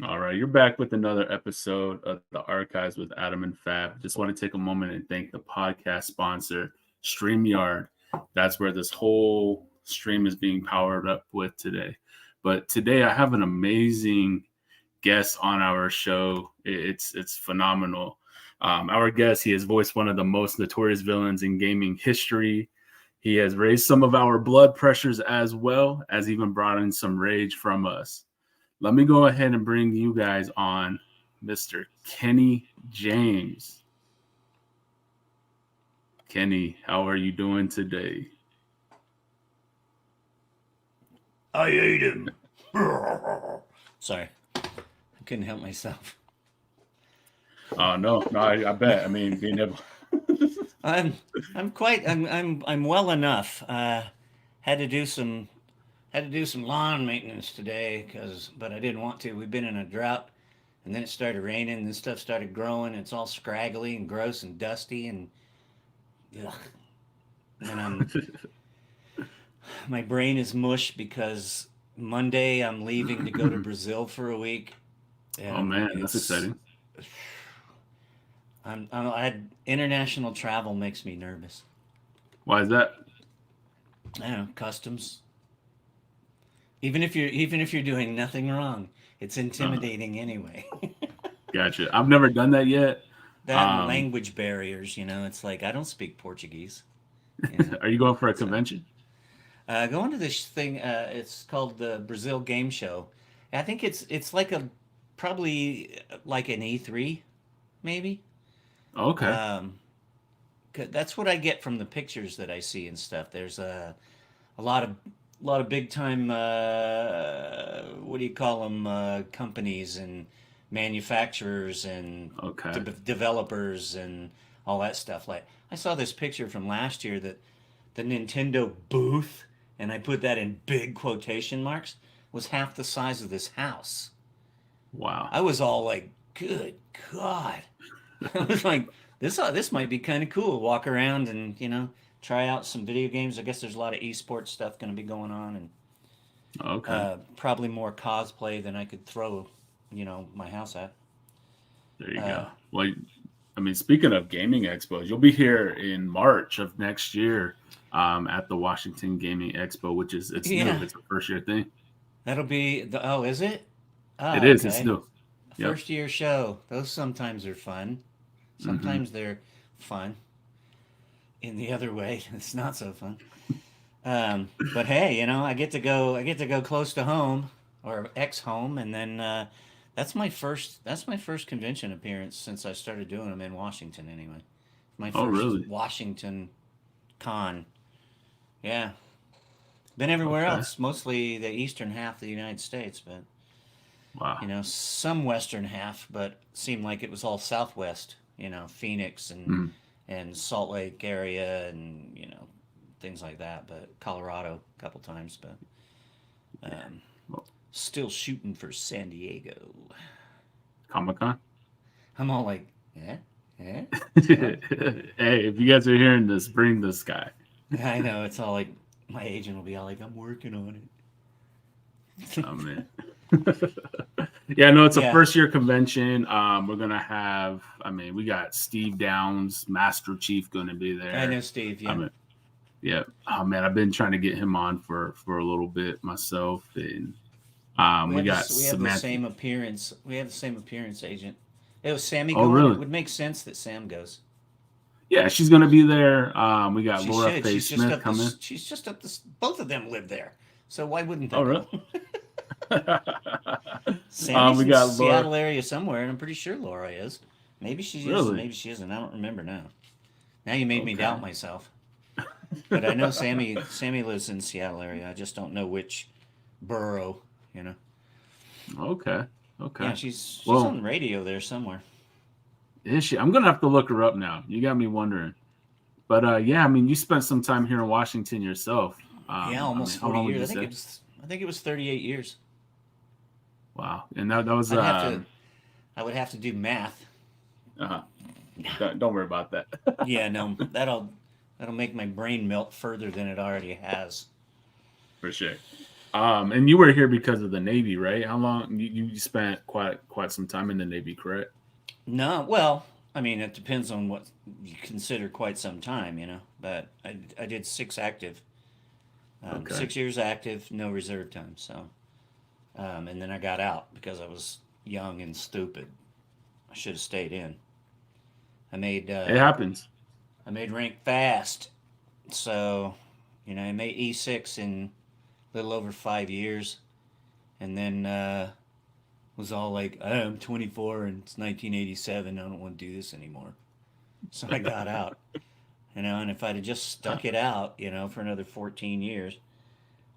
All right, you're back with another episode of the Archives with Adam and Fab. Just want to take a moment and thank the podcast sponsor, StreamYard. That's where this whole stream is being powered up with today. But today I have an amazing guest on our show. It's phenomenal. Our guest, he has voiced one of the most notorious villains in gaming history. He has raised some of our blood pressures as well as even brought in some rage from us. Let me go ahead and bring you guys on Mr. Kenny James. Kenny, how are you doing today? I ate him. Sorry, I couldn't help myself. Oh no, I bet. I mean, being able. I'm I'm well enough. Had to do some lawn maintenance today but I didn't want to. We've been in a drought, and then it started raining, and this stuff started growing. It's all scraggly and gross and dusty, and ugh. And my brain is mush because Monday I'm leaving to go to Brazil for a week, Oh and man, that's it's exciting. international travel makes me nervous. Why is that? I don't know, customs. Even if you're doing nothing wrong, it's Uh, intimidating anyway. gotcha. I've never done that yet. That and Um, language barriers, it's like I don't speak Portuguese. You know, are you going for a so convention? going to this thing. It's called the Brazil Game Show. I think it's like a probably like an E3 maybe. Okay. Um, that's what I get from the pictures that I see and stuff. There's a lot of big time what do you call them companies and manufacturers and Okay. developers and all that stuff. Like I saw this picture from last year that the Nintendo booth, and I put that in big quotation marks, was half the size of this house. Wow. I was all like, "Good God!" I was like, "This might be kind of cool. Walk around and try out some video games. I guess there's a lot of esports stuff going to be going on, and Okay. probably more cosplay than I could throw, my house at." There you Uh, go. Well, I mean, speaking of gaming expos, you'll be here in March of next year at the Washington Gaming Expo, which is it's new. yeah, It's a first year thing. that'll be the. Oh, is it? It Oh, is. It's okay. new. Yep. First year show. Those sometimes are fun. Hmm. Sometimes they're fun. In the other way, it's not so fun. But hey, I get to go. I get to go close to home or ex home, and then that's my first. That's my first convention appearance since I started doing them in Washington. Anyway, my Oh, first really? Washington con. Yeah, been everywhere Okay. else, mostly the eastern half of the United States, but Wow. some western half, but seemed like it was all southwest. Phoenix Mm. and Salt Lake area and things like that. But Colorado a couple times, but Yeah. um, Well, still shooting for San Diego. Comic Con. I'm all like, yeah, yeah, what? Hey, if you guys are hearing this, bring this guy. I know it's all like my agent will be all like, I'm working on it. Oh man. Yeah, no, it's a Yeah, first year convention. We're gonna have. I mean, we got Steve Downs, Master Chief, gonna be I know there. Steve. I Yeah, mean, yeah. Oh man, I've been trying to get him on for a little bit myself, and we got we have the Samantha. same appearance. We have the same appearance agent. It was Sammy Oh, going. It really? would make sense that Sam goes. Yeah, she's gonna be there. We got She Laura should. Faye She's just Smith up the. coming. She's just up the. Both of them live there, so why wouldn't they Oh, go? really? Sammy's We in got Laura. Seattle area somewhere, and I'm pretty sure Laura is. Maybe she is, and Really? maybe she isn't. I don't remember now. Now you made me doubt Okay. myself. But I know Sammy lives in Seattle area. I just don't know which borough. You know. Okay. Okay. Yeah, she's on Well, the radio there somewhere. is she? I'm gonna have to look her up now. You got me wondering. But yeah, I mean, you spent some time here in Washington yourself. Yeah, I mean, almost how 40 long would years. you say? I think it was 38 years. Wow. And that was I'd have to. I would have to do math. uh don't worry about that. Yeah, no, that'll make my brain melt further than it already has. For sure. And you were here because of the Navy, right? How long you spent quite some time in the Navy, correct? No, well, I mean, it depends on what you consider quite some time, you know. But I did 6 active, Okay. 6 years active, no reserve time. So, and then I got out because I was young and stupid. I should have stayed in. I made It happens. I made rank fast, so I made E6 in a little over 5 years, and then was all like, I'm 24 and it's 1987. I don't want to do this anymore. So I got out, and if I'd have just stuck it out, for another 14 years,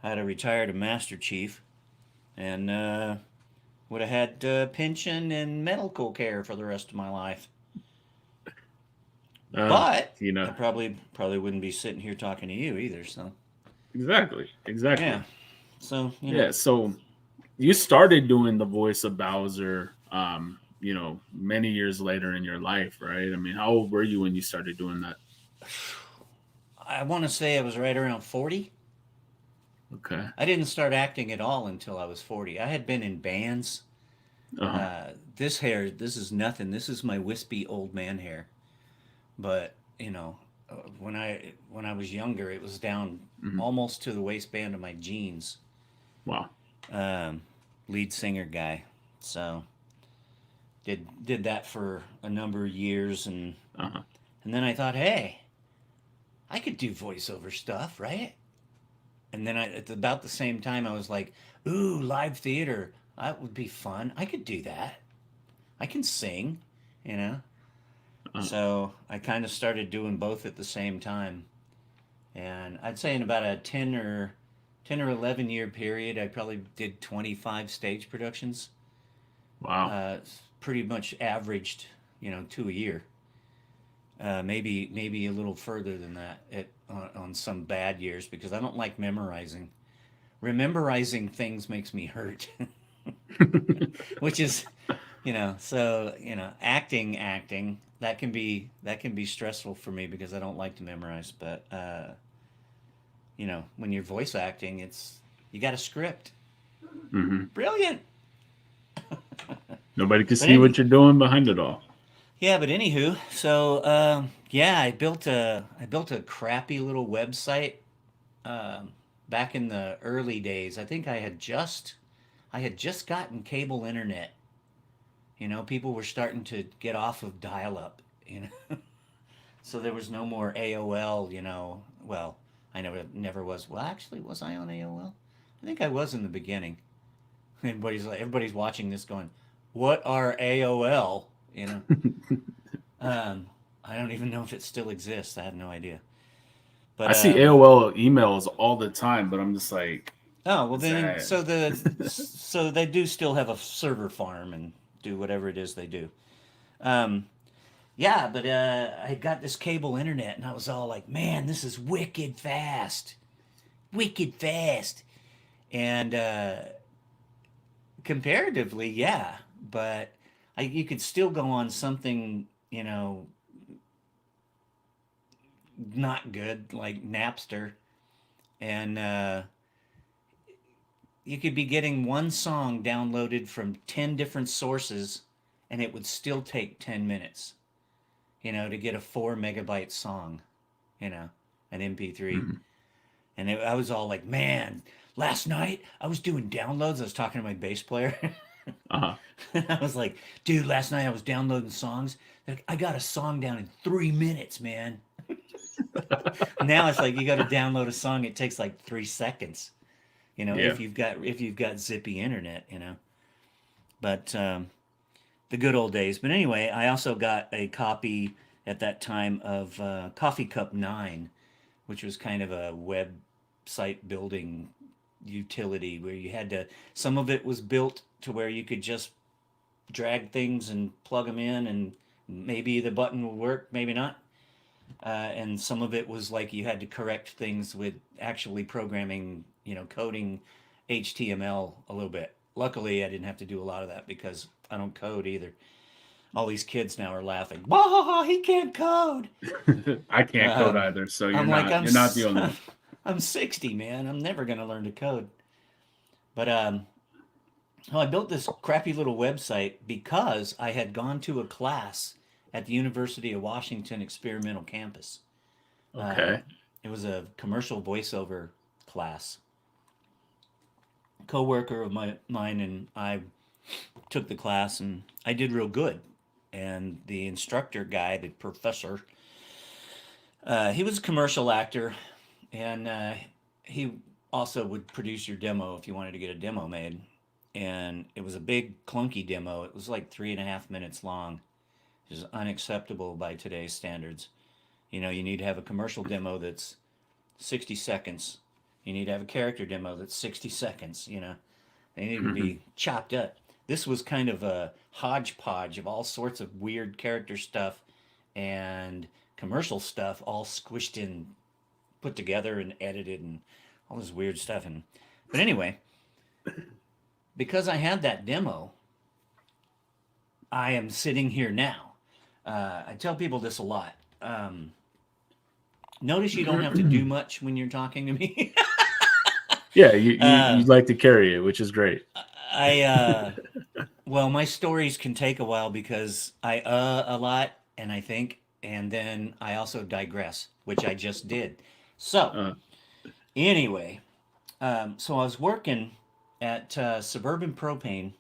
I'd have retired a Master Chief and would have had pension and medical care for the rest of my life. Uh, But you I know, probably wouldn't be sitting here talking to you either. So exactly. yeah, so Yeah. So you started doing the voice of Bowser, many years later in your life, right? I mean, how old were you when you started doing that? I want to say I was right around 40. Okay. I didn't start acting at all until I was 40. I had been in bands. Uh-huh. This hair, this is nothing. This is my wispy old man hair. But when I was younger, it was down Hmm. almost to the waistband of my jeans. Wow. Um, Lead singer guy. So did that for a number of years, Uh-huh. and then I thought, hey, I could do voiceover stuff, right? And then at about the same time, I was like, ooh, live theater. That would be fun. I could do that. I can sing, you know? Uh-huh. So I kind of started doing both at the same time. And I'd say in about a 10 or 11 year period, I probably did 25 stage productions. Wow. Uh, Pretty much averaged, 2 a year. Maybe a little further than that on some bad years because I don't like memorizing. Rememorizing things makes me hurt, which is, acting that can be stressful for me because I don't like to memorize. But when you're voice acting, you got a script. Hmm. Brilliant. Nobody can But see what you're doing behind it all. yeah, but anywho, so yeah, I built a crappy little website um, back in the early days. I think I had just gotten cable internet. People were starting to get off of dial-up. So there was no more AOL. Well, I never was. Well, actually, was I on AOL? I think I was in the beginning. Everybody's watching this, going, "What are AOL?" Um, I don't even know if it still exists. I have no idea. I But see AOL emails all the time, but I'm just like, oh well, is then that so they do still have a server farm and do whatever it is they do. Um, yeah, but I got this cable internet and I was all like, man, this is wicked fast, and comparatively, yeah, but you could still go on something not good like Napster, and you could be getting one song downloaded from 10 different sources and it would still take 10 minutes, to get a 4 megabyte song, an MP3. Mhm. And I was all like, man, last night I was doing downloads. I was talking to my bass player. Uh-huh. I was like, dude, last night I was downloading songs. Like, I got a song down in 3 minutes, man. Now it's like you got to download a song. It takes like 3 seconds. Yeah. If you've got zippy internet. But the good old days. But anyway, I also got a copy at that time of Coffee Cup 9, which was kind of a website building utility where you had to, some of it was built to where you could just drag things and plug them in and maybe the button will work, maybe not. And some of it was like you had to correct things with actually programming, coding HTML a little bit. Luckily, I didn't have to do a lot of that because I don't code either. All these kids now are laughing. Wah, he can't code. I can't code Um, either, so you're I'm like, not you're not the only one. I'm 60, man. I'm never gonna learn to code. But oh, I built this crappy little website because I had gone to a class at the University of Washington Experimental Campus. Uh, Okay. it was a commercial voiceover class. A coworker of mine and I took the class, and I did real good. And the instructor guy, the professor, he was a commercial actor, and he also would produce your demo if you wanted to get a demo made. And it was a big clunky demo. It was like 3.5 minutes long, which is unacceptable by today's standards. You know, you need to have a commercial demo that's 60 seconds. You need to have a character demo that's 60 seconds. You know, they need to Mhm. be chopped up. This was kind of a hodgepodge of all sorts of weird character stuff and commercial stuff all squished in, put together and edited and all this weird stuff. And but anyway, because I had that demo, I am sitting here now. I tell people this a lot. Notice you don't have to do much when you're talking to me. Yeah, you uh, like to carry it, which is great. well, my stories can take a while because I a lot and I think, and then I also digress, which I just did. So Uh, anyway, so I was working at Suburban Propane,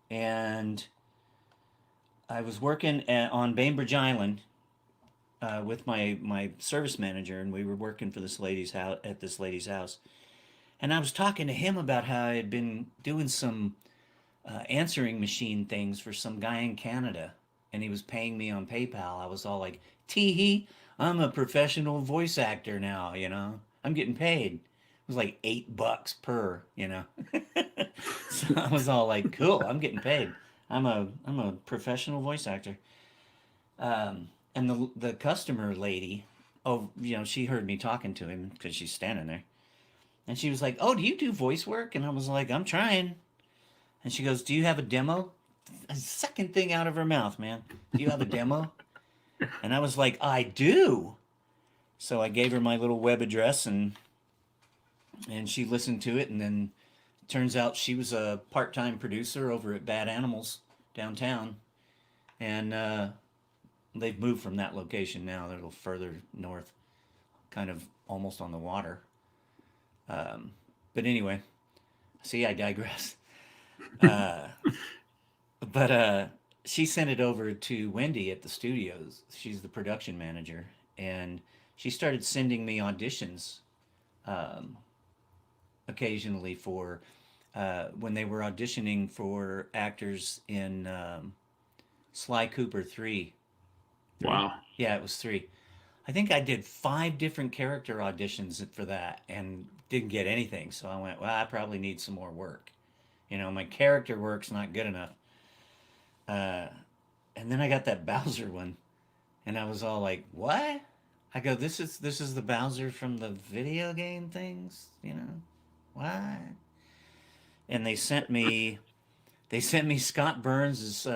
and I was working on Bainbridge Island with my service manager, and we were working for this lady's house at this lady's house. And I was talking to him about how I had been doing some answering machine things for some guy in Canada, and he was paying me on PayPal. I was all like, "Tee hee, I'm a professional voice actor now. You know, I'm getting paid." It was like $8 per. You know, so I was all like, "Cool, I'm getting paid. I'm a professional voice actor." And the customer lady, oh, you know, she heard me talking to him because she's standing there, and she was like, "Oh, do you do voice work?" And I was like, "I'm trying." And she goes, "Do you have a demo?" A second thing out of her mouth, man. "Do you have a demo?" And I was like, "I do." So I gave her my little web address, and she listened to it, and then turns out she was a part-time producer over at Bad Animals downtown, and they've moved from that location now. They're a little further north, kind of almost on the water. But anyway, see, I digress. Uh, but she sent it over to Wendy at the studios. She's the production manager, and she started sending me auditions um, occasionally for when they were auditioning for actors in Sly Cooper 3. wow. Yeah, it was 3. I think I did 5 different character auditions for that and didn't get anything. So I went, well, I probably need some more work. You know, my character work's not good enough. Uh, and then I got that Bowser one, and I was all like, "What?" I go, "This is the Bowser from the video game things, you know? What?" And they sent me Scott Burns's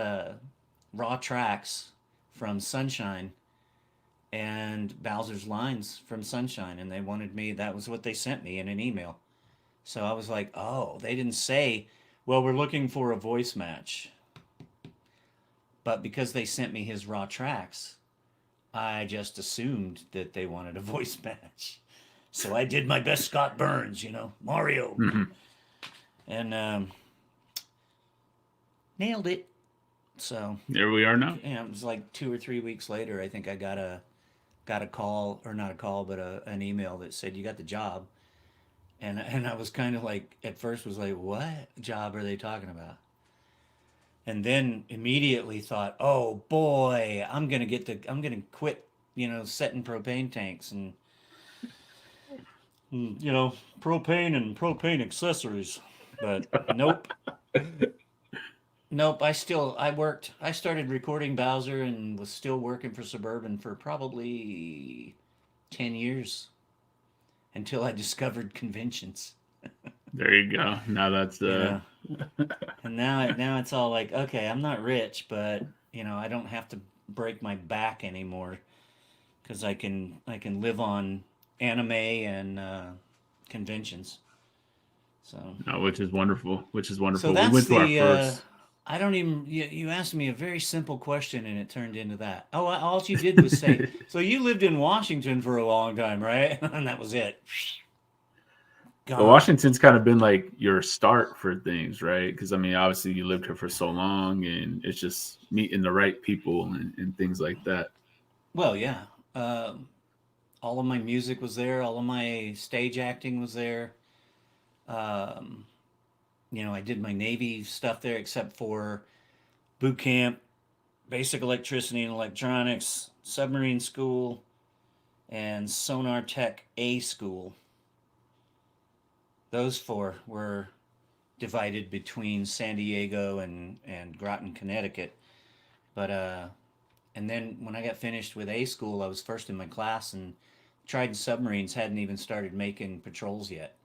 raw tracks from Sunshine and Bowser's lines from Sunshine, and they wanted me. That was what they sent me in an email. So I was like, "Oh, they didn't say, well, we're looking for a voice match." But because they sent me his raw tracks, I just assumed that they wanted a voice match. So I did my best Scott Burns, you know, Mario, Mhm. and nailed it. So There we are now. yeah, it was like 2 or 3 weeks later. I think I got a call, or not a call, but an email that said you got the job, and I was kind of like, at first was like, what job are they talking about? And then immediately thought, oh boy, I'm gonna quit, you know, setting propane tanks and you know, propane and propane accessories. But nope, nope. I started recording Bowser and was still working for Suburban for probably 10 years until I discovered conventions. There you go. Now that's You know, and now it's all like, okay, I'm not rich, but you know, I don't have to break my back anymore because I can live on anime and conventions. So, No, which is wonderful. Which is so wonderful. We that's went to our the. first. I don't even. You asked me a very simple question, and it turned into that. Oh, all you did was say. So you lived in Washington for a long time, right? And that was it. But Gone. Washington's kind of been like your start for things, right? Because I mean, obviously you lived here for so long, and it's just meeting the right people and things like that. Well, yeah. All of my music was there. All of my stage acting was there. Um, I did my Navy stuff there, except for boot camp, basic electricity and electronics, submarine school, and sonar tech A school. Those four were divided between San Diego and Groton, Connecticut. But and then when I got finished with A school, I was first in my class, and Trident submarines hadn't even started making patrols yet,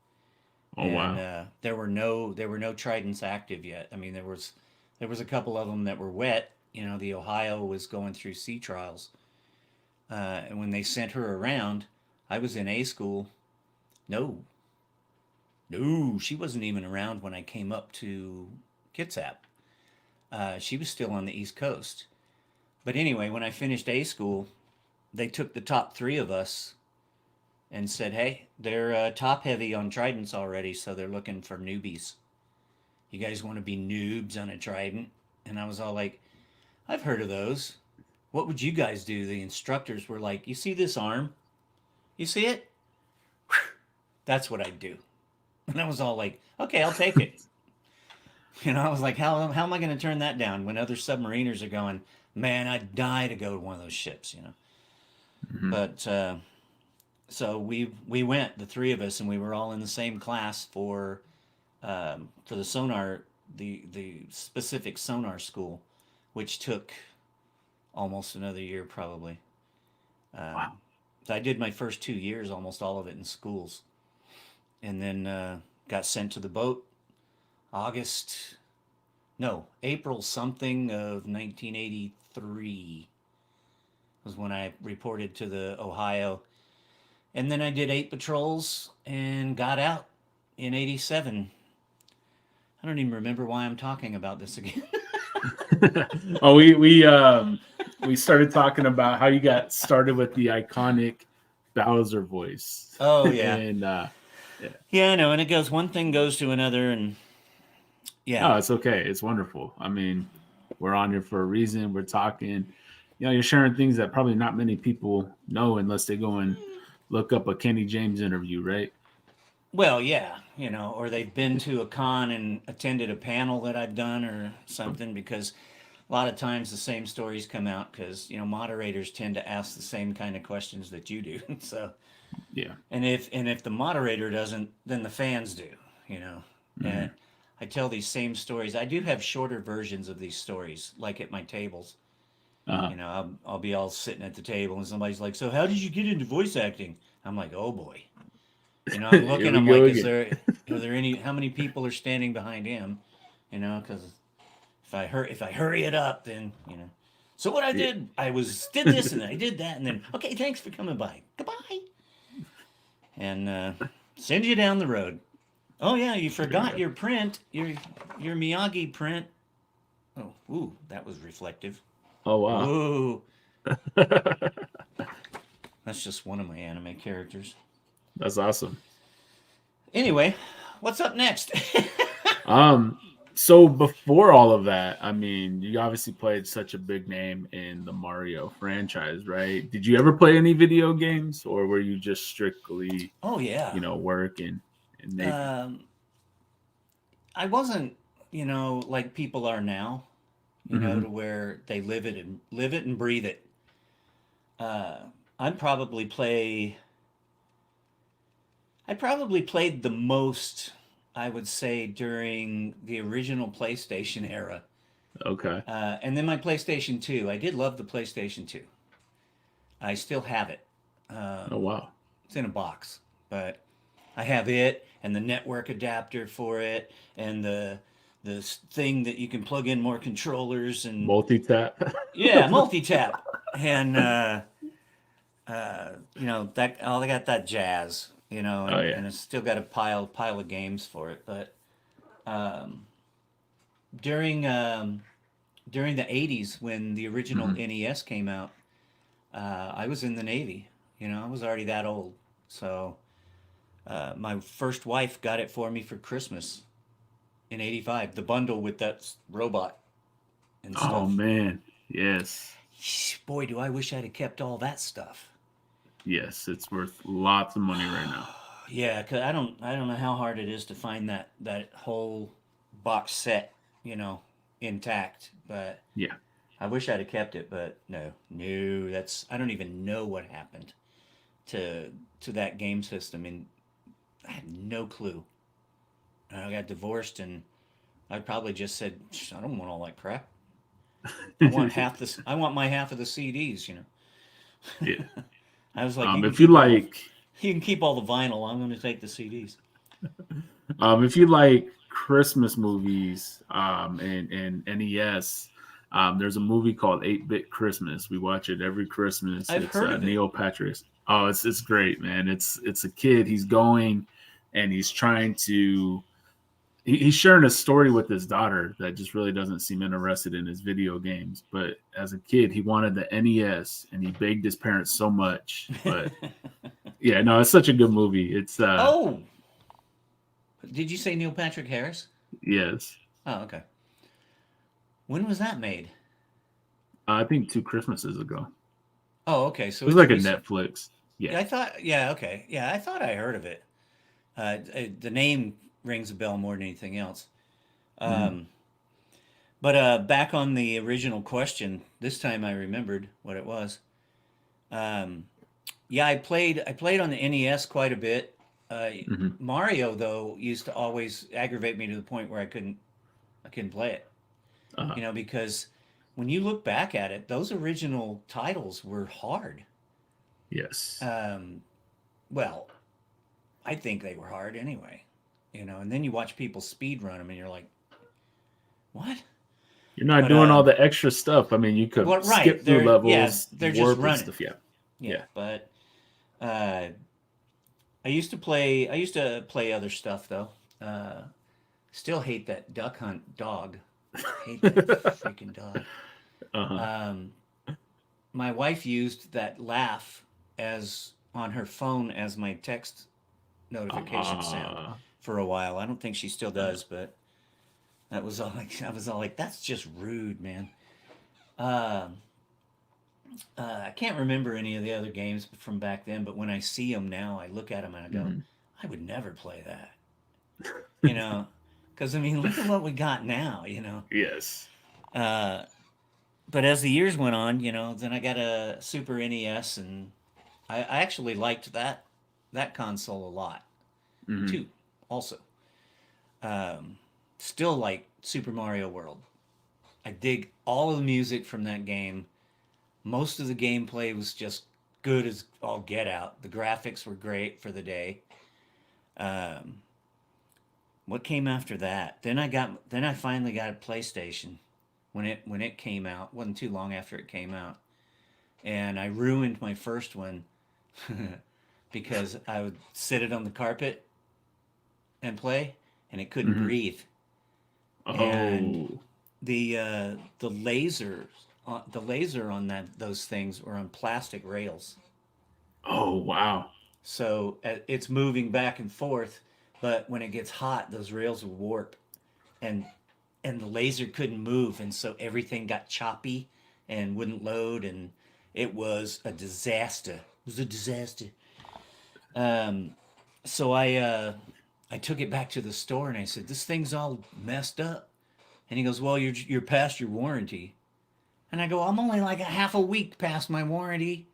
Oh and wow. there were no Tridents active yet. I mean, there was a couple of them that were wet. The Ohio was going through sea trials, and when they sent her around, I was in A school. No, no, she wasn't even around when I came up to Kitsap. She was still on the East Coast. But anyway, when I finished A school, they took the top three of us and said, "Hey, they're top heavy on tridents already, so they're looking for newbies. You guys want to be noobs on a trident?" And I was all like, "I've heard of those. What would you guys do?" The instructors were like, "You see this arm? You see it? That's what I'd do." And I was all like, "Okay, I'll take it." I was like, "How am I going to turn that down when other submariners are going? Man, I'd die to go to one of those ships." Hmm. But so we went, the three of us, and we were all in the same class for the sonar, the specific sonar school, which took almost another year probably. Wow. So I did my first 2 years, almost all of it in schools, and then got sent to the boat. August, no, April something of 1983 was when I reported to the Ohio. And then I did 8 patrols and got out in 87. I don't even remember why I'm talking about this again. Oh, we started talking about how you got started with the iconic Bowser voice, Oh, yeah. and yeah. Yeah, I know. And it goes, one thing goes to another. And yeah. No, it's okay. It's wonderful. I mean, we're on here for a reason. We're talking. You're sharing things that probably not many people know unless they go and look up a Kenny James interview, right? Well, yeah, or they've been to a con and attended a panel that I've done or something, because a lot of times the same stories come out because, moderators tend to ask the same kind of questions that you do. So, Yeah. and if the moderator doesn't, then the fans do, Hmm. And I tell these same stories. I do have shorter versions of these stories, like at my tables. Uh-huh. I'll be all sitting at the table and somebody's like, "So how did you get into voice acting?" I'm like, "Oh boy." I'm Here looking. we I'm go like, "Is again. there are there any? How many people are standing behind him?" Because if I hurry it up, then. So what I Yeah. did, did this and then I did that, and then okay, thanks for coming by. Goodbye, and send you down the road. Oh yeah, you There you forgot go. your print, your Miyagi print. Oh, ooh, that was reflective. Oh wow. Ooh, that's just one of my anime characters. That's awesome. Anyway, what's up next? Um, so before all of that, I mean, you obviously played such a big name in the Mario franchise, right? Did you ever play any video games, or were you just strictly, Oh yeah. work and Navy? Um, I wasn't, like people are now, to Hmm. where they live it and breathe it. Uh, I probably play. I probably played the most, I would say, during the original PlayStation era, Okay. and then my PlayStation 2. I did love the PlayStation 2. I still have it. Oh Um, wow. it's in a box, but I have it and the network adapter for it and the thing that you can plug in more controllers and Multi tap. yeah, multi-tap and that all I got that jazz. Oh yeah. and it's still got a pile of games for it. But um, during during the '80s when the original Hmm. NES came out, I was in the Navy. I was already that old, so my first wife got it for me for Christmas in '85. The bundle with that robot and Oh stuff. man. Yes. Boy, do I wish I'd have kept all that stuff. Yes. It's worth lots of money right now. Yeah, 'cause I don't know how hard it is to find that whole box set, intact. But Yeah. I wish I'd have kept it. But no, I don't even know what happened to that game system, and I have no clue. I got divorced, and I probably just said, I don't want all that crap. I want half this. I want my half of the CDs. Yeah. I was like, you can If you keep all the like, you can keep all the vinyl. I'm going to take the CDs. if you like Christmas movies, and NES, there's a movie called 8-Bit Christmas. We watch it every Christmas. I've It's heard of it. Neil Patrick. Oh, it's great, man. It's a kid. He's going, and he's trying to. He's sharing a story with his daughter that just really doesn't seem interested in his video games. But as a kid, he wanted the NES, and he begged his parents so much. But yeah, no, it's such a good movie. It's Oh, did you say Neil Patrick Harris? yes. Oh, okay. When was that made? I think 2 Christmases ago. Oh, okay. It So was it's like a recent. Netflix. Yeah. Yeah, I thought. Yeah, okay. Yeah, I thought I heard of it. The name rings a bell more than anything else. Hmm. Um, but back on the original question, this time I remembered what it was. Um, yeah, I played on the NES quite a bit. Uh, Hmm. Mario though used to always aggravate me to the point where I couldn't play it. Uh, Because when you look back at it, those original titles were hard. yes. Um, well, I think they were hard anyway. And then you watch people speed run them, and you're like, what? You're not But doing all the extra stuff. I mean, you well, could right, skip through levels, they're just warp and running. stuff. Yeah. Yeah, Yeah. but uh, I used to play other stuff though. Uh, Still hate that duck hunt dog. Hate that freaking dog. Uh-huh. Um, my wife used that laugh as on her phone as my text notification sound Uh, for a while. I don't think she still uh, does, but that was all like I was all like, that's just rude, man. Um, I can't remember any of the other games from back then, but when I see them now, I look at them and I go, mhm. I would never play that, you know, because I mean, look at what we got now, Yes. Uh, but as the years went on, then I got a Super NES, and I actually liked that console a lot Hmm. too. Also, um, still like Super Mario World. I dig all of the music from that game. Most of the gameplay was just good as all get out. The graphics were great for the day. Um, what came after that? Then I finally got a PlayStation when it came out. Wasn't too long after it came out, and I ruined my first one because I would sit it on the carpet and play, and it couldn't Hmm. breathe. And Oh. the laser on those things were on plastic rails, Oh, wow. so it's moving back and forth. But when it gets hot, those rails will warp, and the laser couldn't move, and so everything got choppy and wouldn't load, and it was a disaster. It was a disaster. Um, so I took it back to the store and I said, "This thing's all messed up." And he goes, "Well, you're past your warranty." And I go, "I'm only like a half a week past my warranty."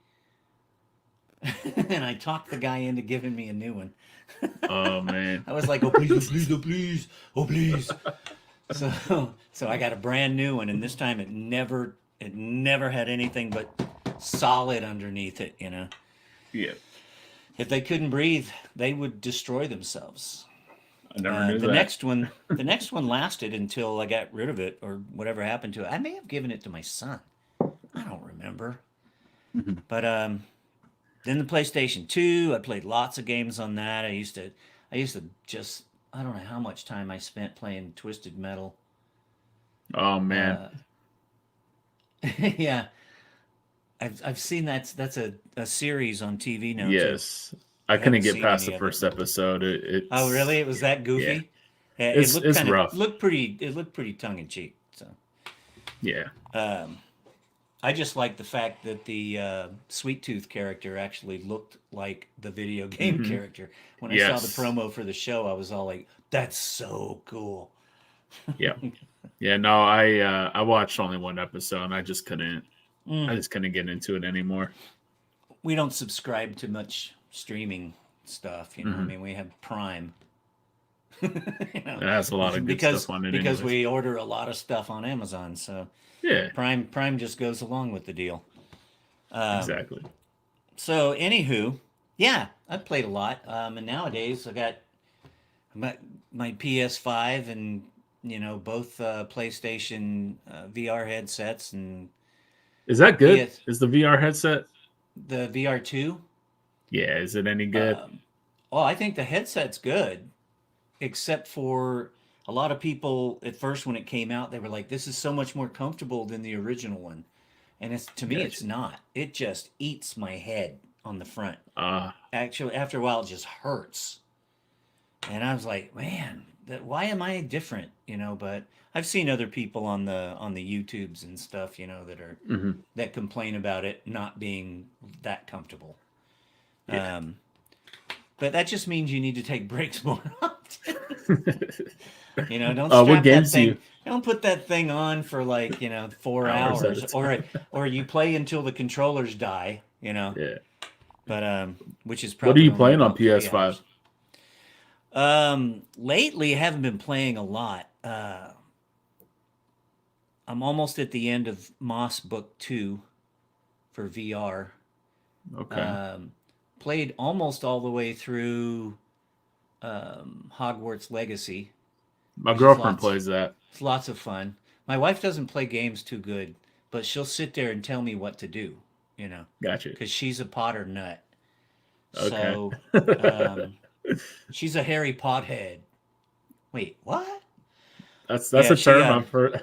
And I talked the guy into giving me a new one. Oh man. I was like, "Oh please, oh please, oh please, oh please." So I got a brand new one, and this time it never had anything but solid underneath it. Yeah. If they couldn't breathe, they would destroy themselves. I never knew The that. next one, the next one lasted until I got rid of it or whatever happened to it. I may have given it to my son. I don't remember. Mhm. But Then the PlayStation 2, I played lots of games on that. I used to just, I don't know how much time I spent playing Twisted Metal. Oh man, Uh, yeah, I've seen that's a series on TV now too. yes. I I couldn't haven't get seen past the any of it. first episode. Oh, really? It's It was that yeah, goofy? Yeah, it looked it's kind of rough. looked pretty. It looked pretty tongue in cheek. So, Yeah. um, I just like the fact that the Sweet Tooth character actually looked like the video game Hmm. character. When I saw the Yes. promo for the show, I was all like, "That's so cool." Yeah. Yeah. No, I watched only one episode, and I Mm. just couldn't get into it anymore. We don't subscribe to much streaming stuff, you know. I Hmm. mean, we have Prime, you know, It has a lot of good because stuff on it, because anyways. we order a lot of stuff on Amazon, so Yeah. Prime just goes along with the deal. Um, Exactly. so anywho, yeah, I've played a lot, and nowadays I got my my PS5 and both PlayStation VR headsets and Is that good? PS Is the VR headset? the VR2. Yeah. Is it any good? Um, well, I think the headset's good, except for a lot of people at first when it came out, they were like, "This is so much more comfortable than the original one," and it's to me, it's Gotcha. not. It just eats my head on the front. Uh, Actually, after a while, it just hurts, and I was like, "Man, why am I different?" But I've seen other people on the YouTubes and stuff, mhm. that complain about it not being that comfortable. Yeah. Um, but that just means you need to take breaks more often. Don't What strap that games do thing. you? Don't put that thing on for like 4 Hours at hours, a or time. or you play until the controllers die. Yeah. But which is What are probably you only playing on about three PS5? hours. Lately, I haven't been playing a lot. I'm almost at the end of Moss Book 2 for VR. Okay. Um, Played almost all the way through Hogwarts Legacy, My which is girlfriend lots. plays that. It's lots of fun. My wife doesn't play games too good, but she'll sit there and tell me what to do, you know, Gotcha. because she's a Potter nut. Okay. So um, she's a Harry Pothead. Wait, what? That's Yeah, a she term I've heard.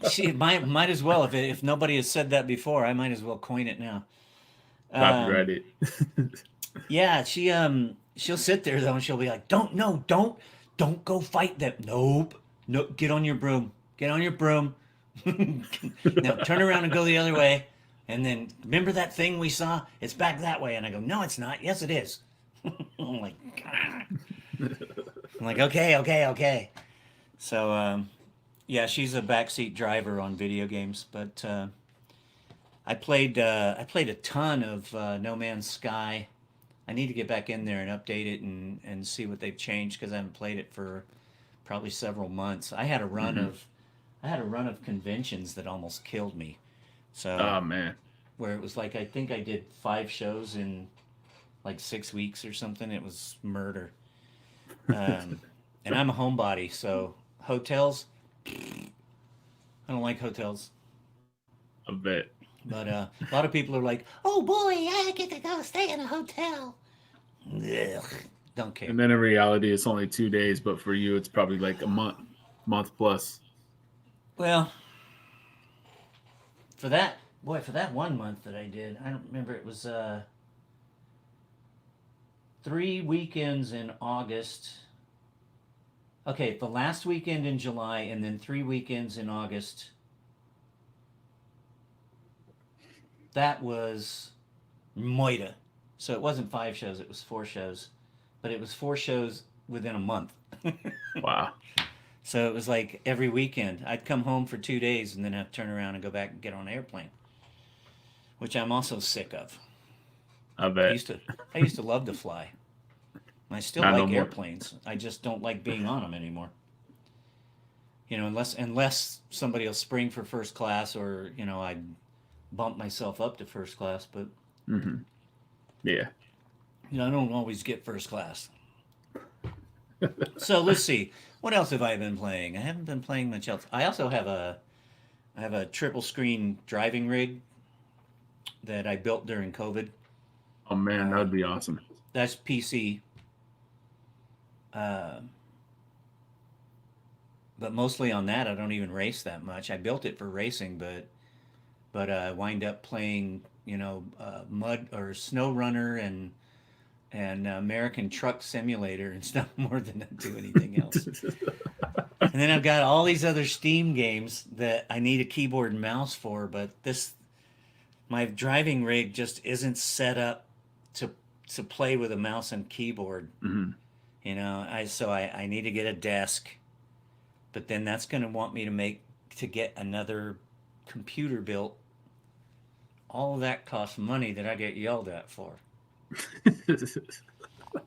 she might as well if nobody has said that before, I might as well coin it now. Um, Copyrighted. yeah, she'll sit there though and she'll be like, "Don't no, don't go fight them. Nope. No, get on your broom. Get on your broom. Now turn around and go the other way. And then remember that thing we saw? It's back that way." And I go, "No, it's not. Yes, it is." I'm like, "Ah." I'm like, "Okay, okay, okay." So yeah, she's a backseat driver on video games, but I played a ton of No Man's Sky. I need to get back in there and update it and see what they've changed because I haven't played it for probably several months. Hmm. I had a run of conventions that almost killed me. So Oh man. where it was like I think I did 5 shows in like 6 weeks or something. It was murder. Um, and I'm a homebody, so hotels. I don't like hotels. I bet. But a lot of people are like, "Oh boy, I get to go stay in a hotel." Ugh, don't care. And then in reality, it's only 2 days, but for you, it's probably like a month plus. Well, for that 1 month that I did, I don't remember. It was 3 weekends in August. Okay, the last weekend in July, and then 3 weekends in August. That was Moida. So it wasn't 5 shows; it was 4 shows, but it was 4 shows within a month. Wow. So it was like every weekend I'd come home for 2 days and then have to turn around and go back and get on an airplane, which I'm also sick of. I I bet. used to I used to love to fly. I still Not no like more. airplanes. I just don't like being on them anymore. Unless somebody will spring for first class or I bump myself up to first class, but Hmm. Yeah. I don't always get first class. So let's see. What else have I been playing? I haven't been playing much else. I have a triple screen driving rig that I built during COVID. Oh man, that would be awesome. That's PC. Uh, but mostly on that, I don't even race that much. I built it for racing, but I wind up playing, mud or snow runner and American Truck Simulator and stuff more than I do anything else. And then I've got all these other Steam games that I need a keyboard and mouse for, but my driving rig just isn't set up to play with a mouse and keyboard. Mm-hmm. I need to get a desk, but then that's going to want me to get another computer built. All of that costs money that I get yelled at for.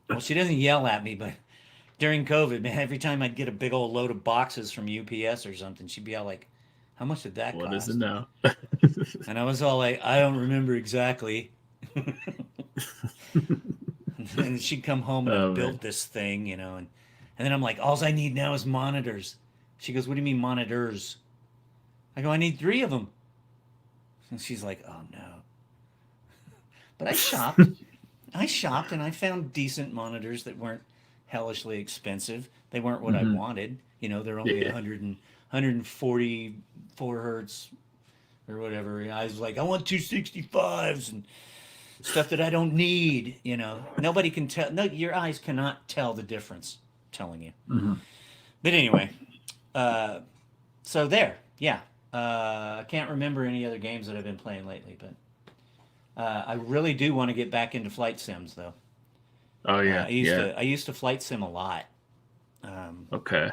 Well, she doesn't yell at me, but during COVID, man, every time I'd get a big old load of boxes from UPS or something, she'd be all like, "How much did that What cost?" is it now? And I was all like, "I don't remember exactly." And she'd come home and build this thing, and then I'm like, "All I need now is monitors." She goes, "What do you mean monitors?" I go, "I need 3 of them." And she's like, "Oh no." But I shopped. And I found decent monitors that weren't hellishly expensive. They weren't what I wanted. They're only 144 hertz or whatever. I was like, I want 265s and stuff that I don't need. Nobody can tell. No, your eyes cannot tell the difference. I'm telling you. Mm-hmm. But anyway, so there, yeah. I can't remember any other games that I've been playing lately, but I really do want to get back into flight sims, though. Oh yeah, I used to flight sim a lot. Okay.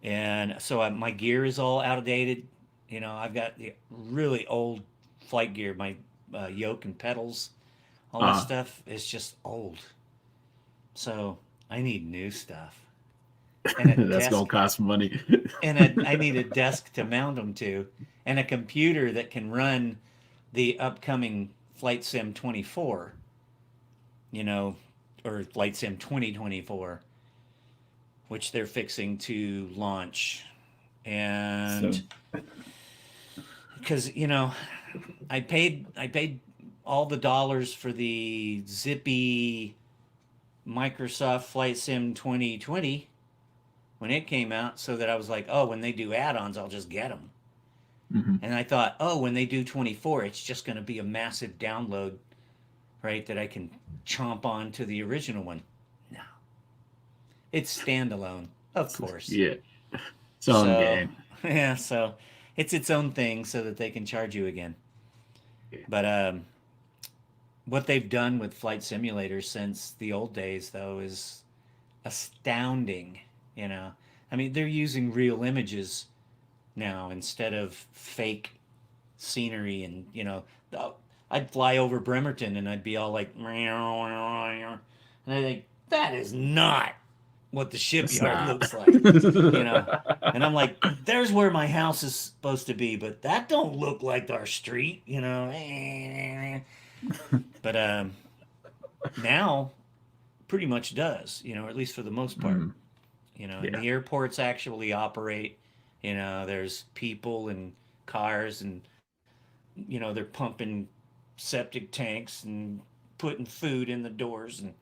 And so my gear is all outdated. I've got the really old flight gear. My yoke and pedals, all that stuff is just old. So I need new stuff. And that's gonna cost money. And I need a desk to mount them to, and a computer that can run the upcoming Flight Sim 24. Or Flight Sim 2024, which they're fixing to launch. And because I paid all the dollars for the zippy Microsoft Flight Sim 2020 when it came out, so that I was like, oh, when they do add-ons, I'll just get them. Mm-hmm. And I thought, oh, when they do 24, it's just going to be a massive download, right, that I can chomp on to the original one. No. It's standalone, of course. Yeah. Its own game. Yeah, so it's its own thing so that they can charge you again. Yeah. But what they've done with flight simulators since the old days, though, is astounding. I mean, they're using real images now instead of fake scenery. And I'd fly over Bremerton and I'd be all like, and I think that is not what the shipyard looks like. And I'm like, there's where my house is supposed to be, but that don't look like our street. But now pretty much does, at least for the most part. And the airports actually operate. There's people and cars, and they're pumping septic tanks and putting food in the doors, and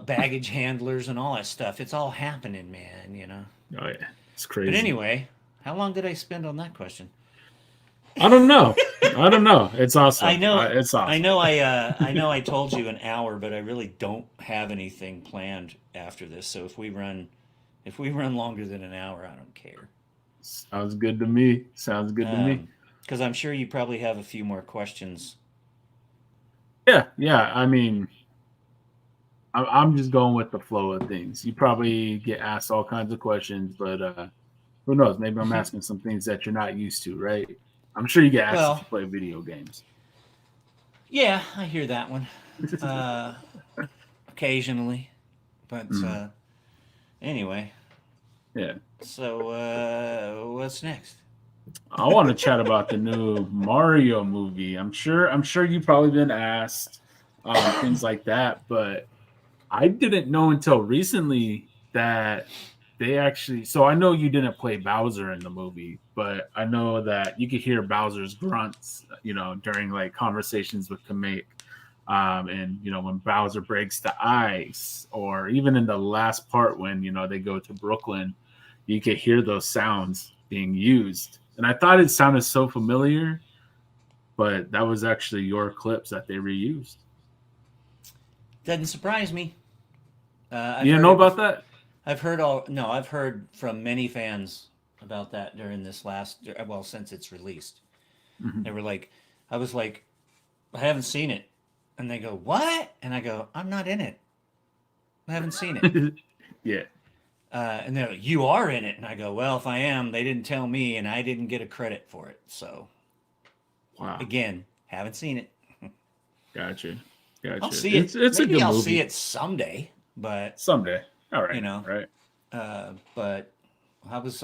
baggage handlers and all that stuff. It's all happening, man. Oh yeah, it's crazy. But anyway, how long did I spend on that question? I don't know. It's awesome. I know. It's awesome. I know. I told you an hour, but I really don't have anything planned after this. So if we run longer than an hour, I don't care. Sounds good to me. Because I'm sure you probably have a few more questions. Yeah. I mean, I'm just going with the flow of things. You probably get asked all kinds of questions, but who knows? Maybe I'm asking some things that you're not used to, right? I'm sure you get asked to play video games. Yeah, I hear that one occasionally, but anyway. Yeah. So what's next? I want to chat about the new Mario movie. I'm sure you've probably been asked things like that, but I didn't know until recently that they actually. So I know you didn't play Bowser in the movie, but I know that you could hear Bowser's grunts, during like conversations with Kamek. And when Bowser breaks the ice, or even in the last part when they go to Brooklyn, you could hear those sounds being used. And I thought it sounded so familiar, but that was actually your clips that they reused. Doesn't surprise me. I've You didn't heard know it. about that? I've heard I've heard from many fans about that during this last. Well, since it's released, they were like, I was like, I haven't seen it, and they go, what? And I go, I'm not in it. I haven't seen it. Yeah. And they're like, you are in it, and I go, well, if I am, they didn't tell me, and I didn't get a credit for it. So, Wow. again, haven't seen it. Gotcha. I'll see it. It's Maybe a good I'll movie. see it someday, but Someday. All right. Right. But I was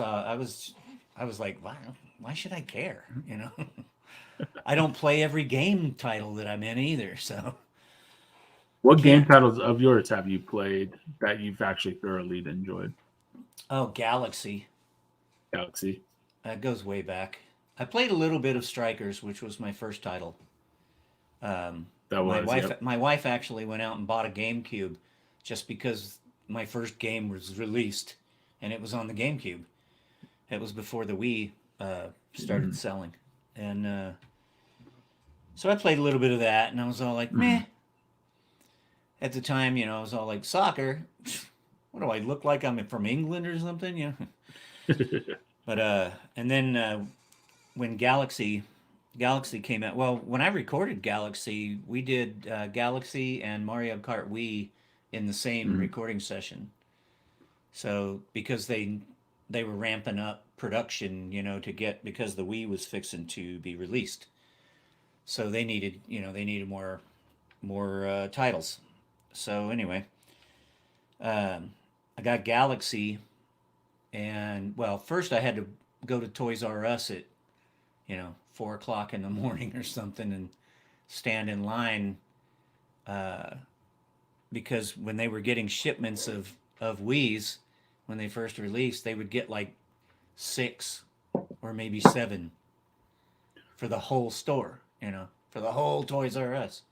like, why should I care? I don't play every game title that I'm in either. So, What game titles of yours have you played that you've actually thoroughly enjoyed? oh, Galaxy. Galaxy. That goes way back. I played a little bit of Strikers, which was my first title. My wife actually went out and bought a GameCube just because my first game was released, and it was on the GameCube. It was before the Wii started selling, and so I played a little bit of that, and I was all like, meh. At the time, I was all like, soccer. What do I look like? I'm from England or something, But and then when Galaxy came out, well, when I recorded Galaxy, we did Galaxy and Mario Kart Wii in the same recording session. So because they were ramping up production, because the Wii was fixing to be released, so they needed more titles. So anyway, I got Galaxy, and well, first I had to go to Toys R Us at 4 o'clock in the morning or something and stand in line because when they were getting shipments of Wii's when they first released, they would get like 6 or maybe 7 for the whole store, for the whole Toys R Us.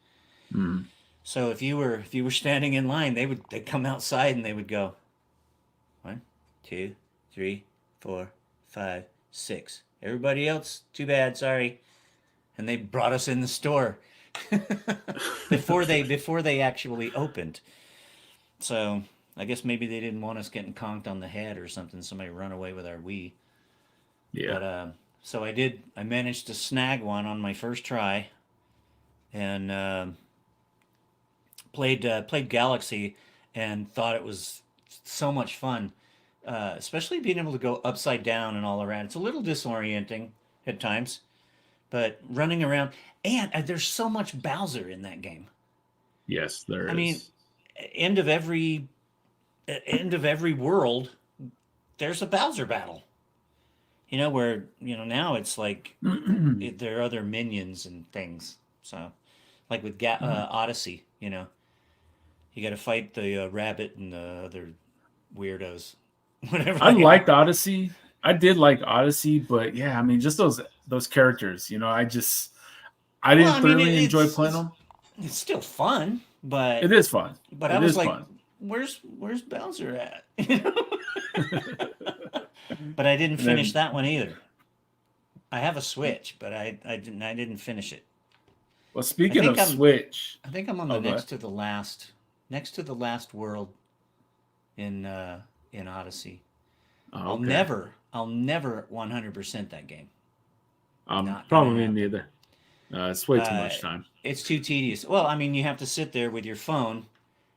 So if you were standing in line, they'd come outside and they would go 1, 2, 3, 4, 5, 6. Everybody else, too bad, sorry. And they brought us in the store before they actually opened. So I guess maybe they didn't want us getting conked on the head or something. Somebody run away with our Wii. Yeah. But so I did. I managed to snag one on my first try, and played Galaxy, and thought it was so much fun. Especially being able to go upside down and all around. It's a little disorienting at times, but running around, and there's so much Bowser in that game. Yes, there is. I mean, end of every world, there's a Bowser battle. Where now it's like there are other minions and things. So, like with Odyssey, you got to fight the rabbit and the other weirdos. Whatever. I liked Odyssey. I did like Odyssey, but yeah, I mean, just those characters, I didn't thoroughly enjoy playing them. It's still fun, but it is fun. But I was like, where's Bowser at? But I didn't finish that one either. I have a Switch, but I didn't finish it. Well, speaking of Switch, I think I'm on the next to the last world in Odyssey. Oh, okay. I'll never 100% that game. Probably neither. It's way too much time. It's too tedious. Well, I mean, you have to sit there with your phone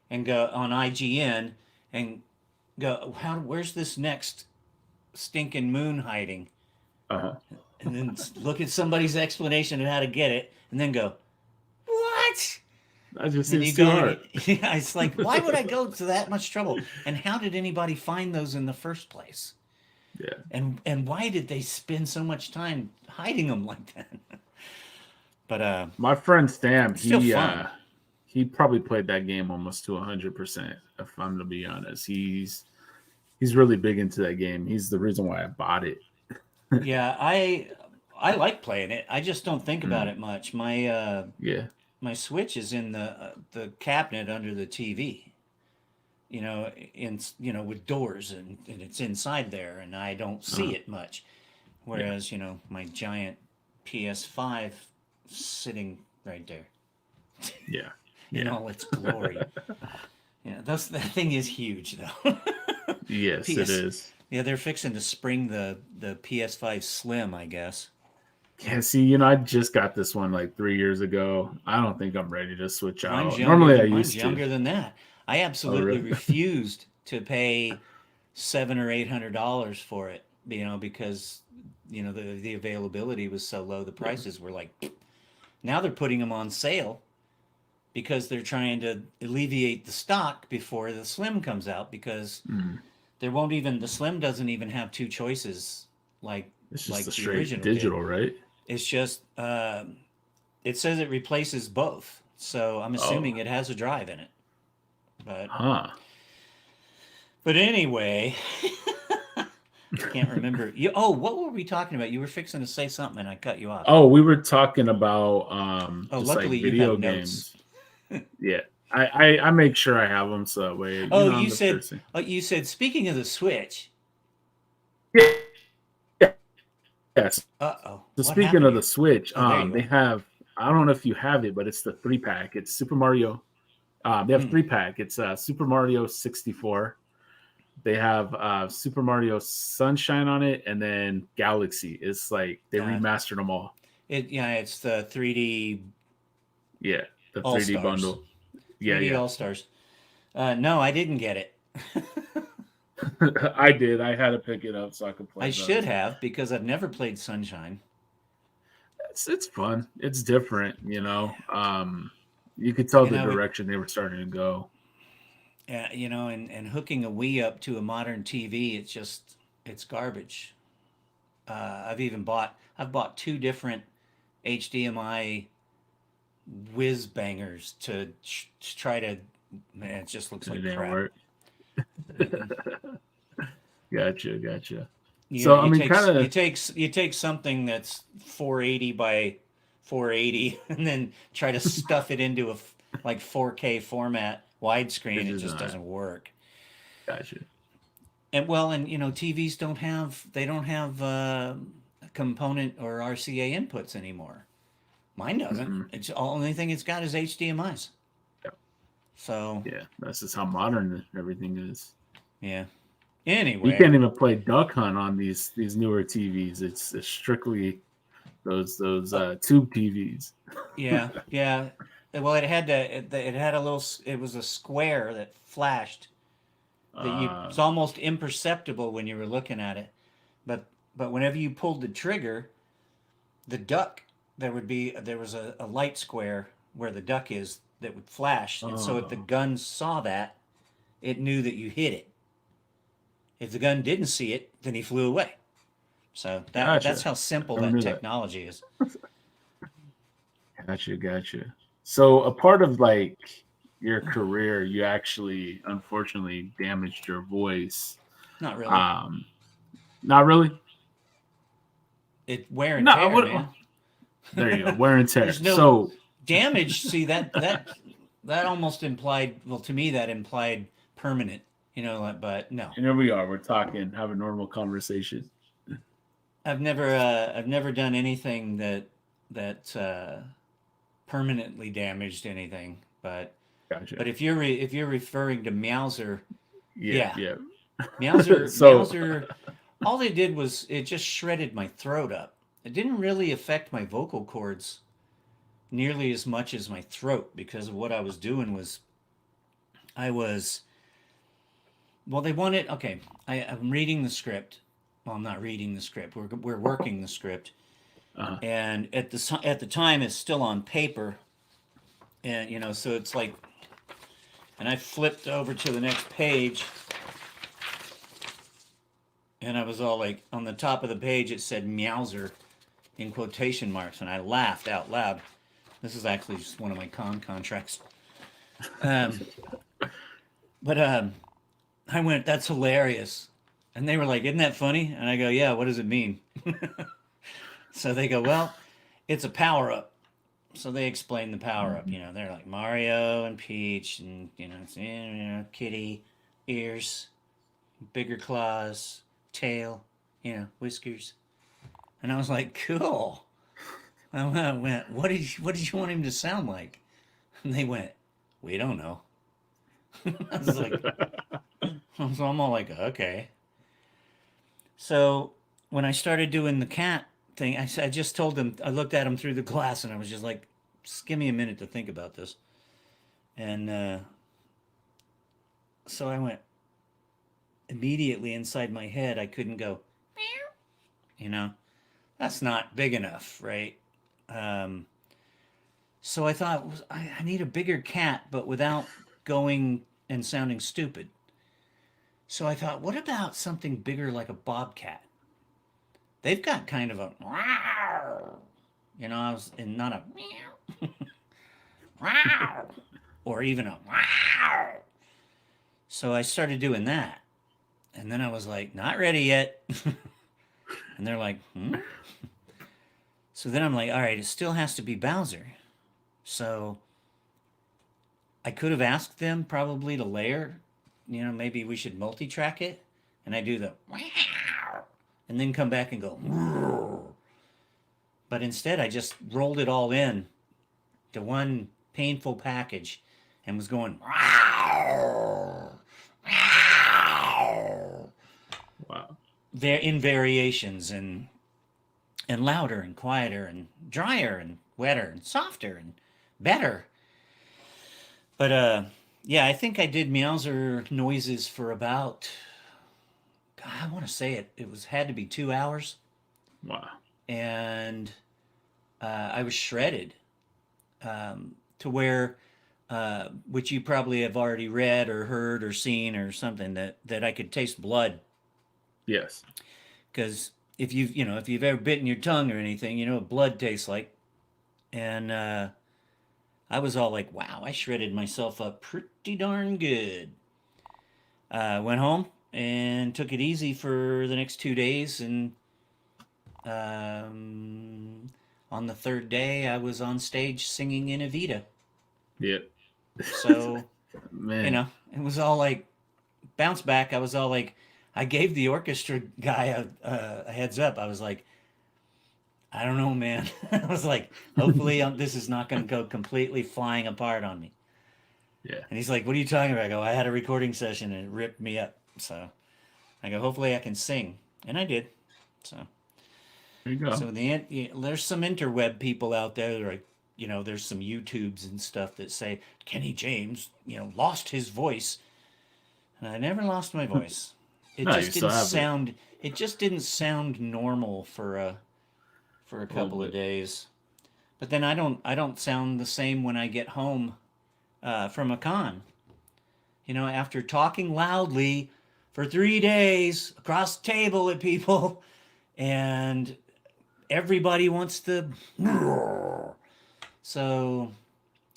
and go on IGN and go, where's this next stinking moon hiding? Uh-huh. And then look at somebody's explanation of how to get it, and then go, what? That just seems too hard. Yeah, it's like, why would I go to that much trouble? And how did anybody find those in the first place? Yeah. And why did they spend so much time hiding them like that? But my friend Stam, he probably played that game almost to 100%. If I'm to be honest, he's really big into that game. He's the reason why I bought it. Yeah, I like playing it. I just don't think about it much. My my Switch is in the cabinet under the TV. With doors, and it's inside there, and I don't see it much. Yeah. Whereas, my giant PS5 sitting right there Yeah. in Yeah. all its glory. Yeah, that thing is huge though. Yes, it PS, is. yeah, they're fixing to spring the PS5 Slim, I guess. Yeah, see, I just got this one like 3 years ago. I don't think I'm ready to switch out. Mine's Normally I mine's used to. younger than that. I Oh, absolutely really? refused to pay $700 or $800 for it, because the availability was so low. The prices were like, now they're putting them on sale because they're trying to alleviate the stock before the Slim comes out, because Mm. the Slim doesn't even have two choices like It's just a the straight original did. digital, right? It's just it says it replaces both, so I'm Oh, assuming it has a drive in it. But huh. but anyway, can't remember. What were we talking about? You were fixing to say something, and I cut you off. Oh, we were talking about Oh, just like luckily you have video notes. games. Yeah. I make sure I have them so that way, Oh, I'm the person. you said, speaking of the Switch. Yeah. Yes. Uh-oh. So What speaking happened of the here? Switch, Oh, there you they are. have, I don't know if you have it, but it's the 3-pack. It's Super Mario. They have Hmm. 3-pack. It's Super Mario 64. They have Super Mario Sunshine on it, and then Galaxy. It's like they Uh, remastered them all. it's the 3D Yeah, the 3D All-Stars. bundle. Yeah, 3D yeah. All-Stars. No, I didn't get it. I did. I had to pick it up so I could play I should those. have, because I've never played Sunshine. It's fun. It's different. You could tell And the I would, direction they were starting to go. and hooking a Wii up to a modern TV, it's garbage. I've bought two different HDMI whiz bangers to try to. Man, it just looks It like didn't crap. work. Gotcha. You So I you mean, take kind you of. take you take something that's 480 by 480, and then try to stuff it into like 4K format It's widescreen. It just just not. doesn't work. Gotcha. TVs don't have component or RCA inputs anymore. Mine doesn't. Mm-mm. It's the only thing it's got is HDMI's. Yeah. So Yeah, that's just how modern everything is. yeah. You Anyway, can't even play Duck Hunt on these newer TVs. It's strictly those uh, tube TVs. yeah. Well, it had a little. It was a square that flashed. Uh, It's almost imperceptible when you were looking at it, but whenever you pulled the trigger, the duck there was a light square where the duck is that would flash, and so if the oh, gun saw that, it knew that you hit it. If the gun didn't see it, then he flew away. So that's gotcha. how simple Never that knew that. technology is. Gotcha. So a part of like your career, you actually unfortunately damaged your voice. Not really. Um, Not really. It wear and No, I tear, would. man. There you go. Wear and tear. There's no So damage. See that almost implied. Well, to me, that implied permanent. But no, and here we are. We're talking, have a normal conversation. I've never done anything that permanently damaged anything. But Gotcha. if you're referring to Meowser, Yeah, yeah, yeah. So Meowser. All they did was it just shredded my throat up. It didn't really affect my vocal cords nearly as much as my throat, because of what I was doing was I was well, they wanted. Okay, I'm reading the script. Well, I'm not reading the script. We're working the script, uh, and at the time it's still on paper, and so it's like, and I flipped over to the next page, and I was all like, on the top of the page it said Meowser in quotation marks, and I laughed out loud. This is actually just one of my contracts. Um, but I went, "That's hilarious," and they were like, "Isn't that funny?" And I go, "Yeah. What does it mean?" So they go, "Well, it's a power up." So they explain the power up. They're like Mario and Peach, and it's, kitty, ears, bigger claws, tail, whiskers. And I was like, cool. I went, what did you want him to sound like? And they went, we don't know. I was like, so I'm all like, okay. So when I started doing the cat thing, I just told them, I looked at him through the glass and I was just like, just give me a minute to think about this. And so I went, immediately inside my head, I couldn't go, that's not big enough, right? Um, so I thought, I need a bigger cat, but without going and sounding stupid. So I thought, what about something bigger like a bobcat? They've got kind of a, I was in not a or even a so I started doing that. And then I was like, not ready yet. And they're like, hmm? So then I'm like, all right, it still has to be Bowser. So I could have asked them probably to layer, maybe we should multi-track it. And I do the and then come back and go. But instead, I just rolled it all in to one painful package and was going Wow. in variations and louder and quieter and drier and wetter and softer and better. But yeah, I think I did Meowser noises for about, God, I want to say it was had to be 2 hours, Wow. and I was shredded to where, which you probably have already read or heard or seen or something, that I could taste blood. Yes. Because if you've ever bitten your tongue or anything, you know what blood tastes like. And I was all like, wow, I shredded myself up pretty darn good. Went home and took it easy for the next 2 days, and on the third day, I was on stage singing in Evita. Yeah. So, Man. it was all like bounce back. I was all like, I gave the orchestra guy a heads up. I was like, I don't know, man. I was like, hopefully this is not going to go completely flying apart on me. Yeah. And he's like, what are you talking about? I go, I had a recording session and it ripped me up. So I go, hopefully I can sing. And I did. So. There you go. So there's some interweb people out there that are, there's some YouTubes and stuff that say Kenny James, lost his voice. And I never lost my voice. It No, you just still didn't have it. sound. It just didn't sound normal for a couple of days. But then I don't sound the same when I get home from a con. After talking loudly for 3 days across the table at people, and everybody wants the. So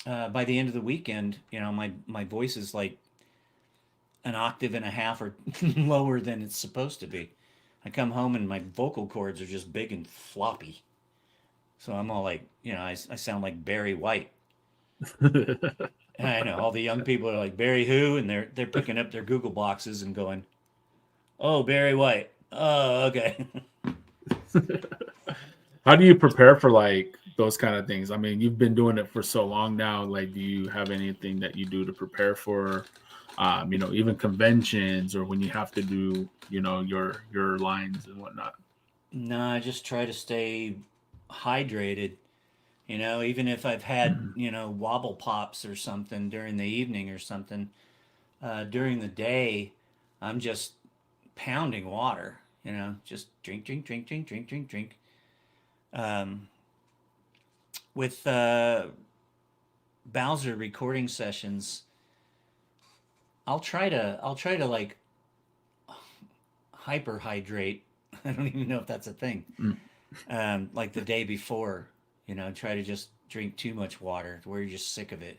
by the end of the weekend, my voice is like an octave and a half or lower than it's supposed to be. I come home and my vocal cords are just big and floppy. So I'm all like, I sound like Barry White. And I know all the young people are like, Barry who? And they're picking up their Google boxes and going, oh, Barry White. Oh, okay. How do you prepare for like those kind of things? I mean, you've been doing it for so long now. Like, do you have anything that you do to prepare for, even conventions or when you have to do, your lines and whatnot? No, I just try to stay hydrated. Even if I've had, wobble pops or something during the evening or something, during the day, I'm just pounding water, just drink, drink, drink, drink, drink, drink, drink. With Bowser recording sessions, I'll try to like hyperhydrate. I don't even know if that's a thing. Like the day before, try to just drink too much water where you're just sick of it.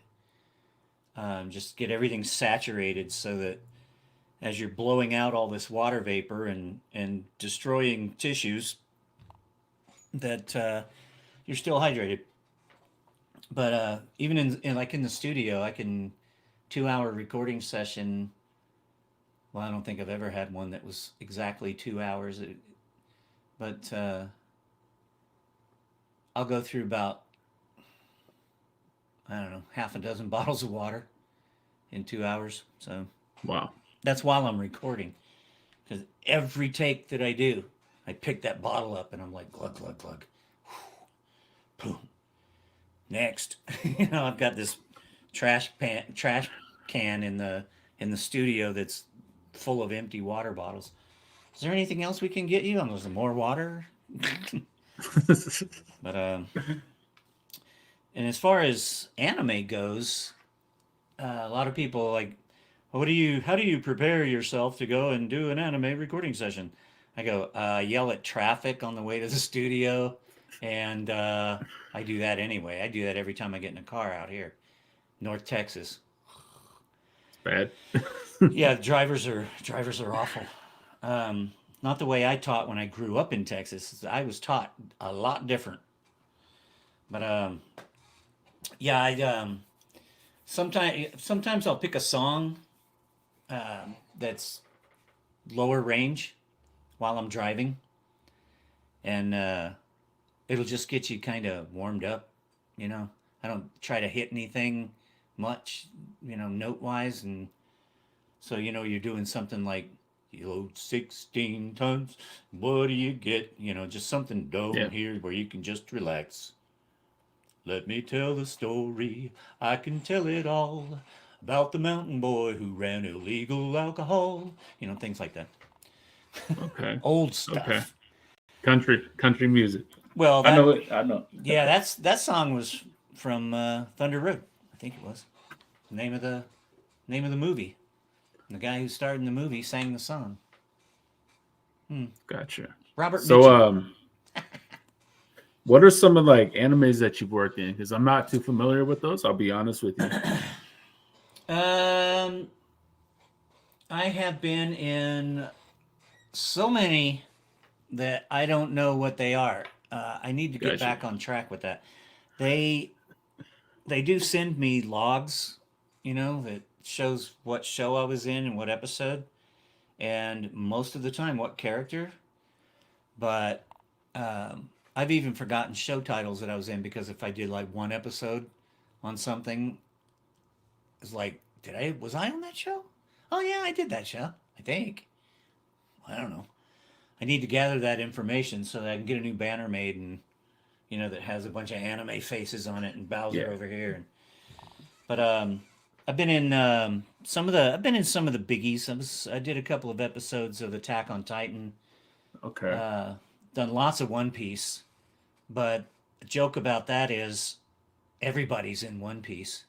Just get everything saturated so that as you're blowing out all this water vapor and destroying tissues, that you're still hydrated. But even in like in the studio, I can 2 hour recording session. Well, I don't think I've ever had one that was exactly 2 hours, but I'll go through about, I don't know, half a dozen bottles of water in 2 hours. So Wow. that's while I'm recording. Because every take that I do, I pick that bottle up and I'm like, glug, glug, glug. Boom. Next. I've got this trash can in the studio that's full of empty water bottles. Is there anything else we can get you? And there's more water. But and as far as anime goes, a lot of people like, how do you prepare yourself to go and do an anime recording session? I go, yell at traffic on the way to the studio, and I do that anyway. I do that every time I get in a car out here, North Texas. It's bad. Yeah, drivers are awful. Not the way I taught when I grew up in Texas. I was taught a lot different. But yeah, I sometimes I'll pick a song that's lower range while I'm driving, and it'll just get you kind of warmed up. You know, I don't try to hit anything much, note wise, and so you're doing something like you load 16 tons. What do you get? Just something down Yeah. here where you can just relax. Let me tell the story. I can tell it all about the mountain boy who ran illegal alcohol. Things like that. Okay. Old Okay. stuff. Country music. Well, I know it. I know. yeah, that song was from Thunder Road. I think it was the name of the movie. And the guy who starred in the movie sang the song. Gotcha. Robert So, Mitchum. what are some of like animes that you've worked in? Because I'm not too familiar with those. I'll be honest with you. Um, I have been in so many that I don't know what they are. I need to get Gotcha. back on track with that. They they do send me logs, that shows what show I was in and what episode, and most of the time what character. But I've even forgotten show titles that I was in because if I did like one episode on something, it's like, was I on that show? Oh yeah, I did that show. I think. I don't know. I need to gather that information so that I can get a new banner made and that has a bunch of anime faces on it and Bowser Yeah. over here. But I've been in I've been in some of the biggies. I did a couple of episodes of Attack on Titan. Okay. Uh, Done lots of One Piece. But a joke about that is everybody's in One Piece.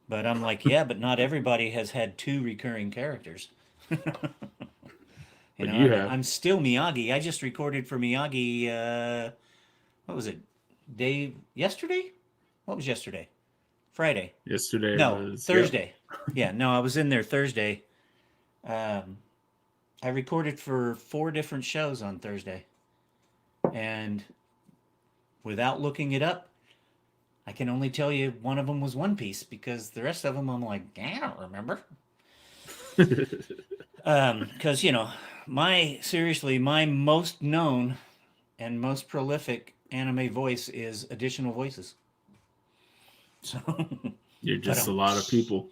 But I'm like, yeah, but not everybody has had two recurring characters. But you have I'm still Miyagi. I just recorded for Miyagi. What was it? Yesterday? What was yesterday? Friday. yesterday No, was yep. Thursday. Yeah, no, I was in there Thursday. Um, I recorded for 4 different shows on Thursday, and without looking it up, I can only tell you one of them was One Piece because the rest of them I'm like, I don't remember. Because my most known and most prolific anime voice is additional voices. So, You're but just a lot of people.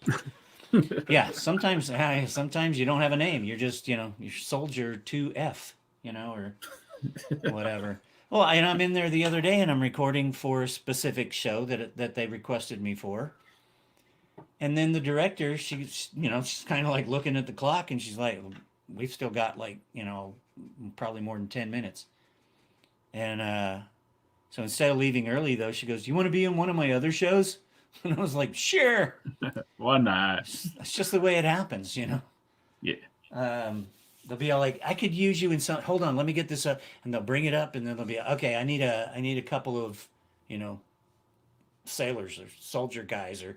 yeah, sometimes you don't have a name. You're just you're Soldier 2F, or whatever. Well, and I'm in there the other day and I'm recording for a specific show that they requested me for. And then the director, she's kind of like looking at the clock and she's like, we've still got like, probably more than 10 minutes. And so instead of leaving early, though, she goes, you want to be in one of my other shows? And I was like, sure. Why not? That's just the way it happens, Yeah. They'll be all like, I could use you in some, hold on, let me get this up. And they'll bring it up and then they'll be, okay, I need a couple of, sailors or soldier guys or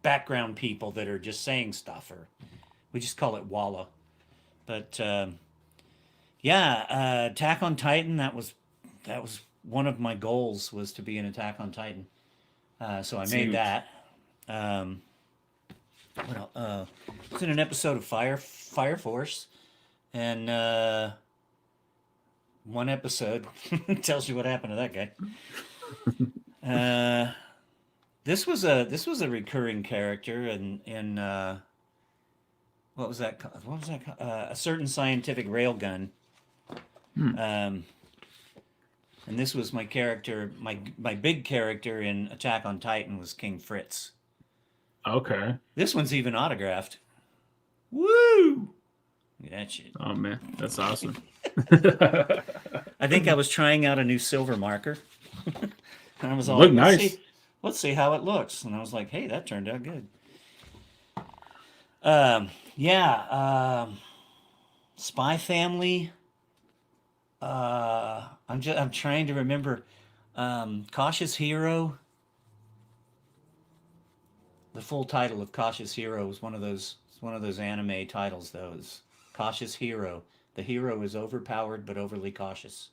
background people that are just saying stuff, or we just call it Walla. But yeah, Attack on Titan. That was one of my goals was to be an Attack on Titan. So I It's made huge. that. It's in an episode of Fire Force, and one episode tells you what happened to that guy. This was a recurring character in what was that? What was that? A certain scientific railgun. Hmm. And this was my character. My big character in Attack on Titan was King Fritz. Okay. This one's even autographed. Woo! Look at that shit. Oh man, that's awesome. I think I was trying out a new silver marker, and I was all Look like, nice. let's see how it looks. And I was like, hey, that turned out good. Yeah. Spy Family. I'm trying to remember. Cautious Hero. The full title of Cautious Hero is one of those. It's one of those anime titles, though. It's Cautious Hero. The hero is overpowered but overly cautious.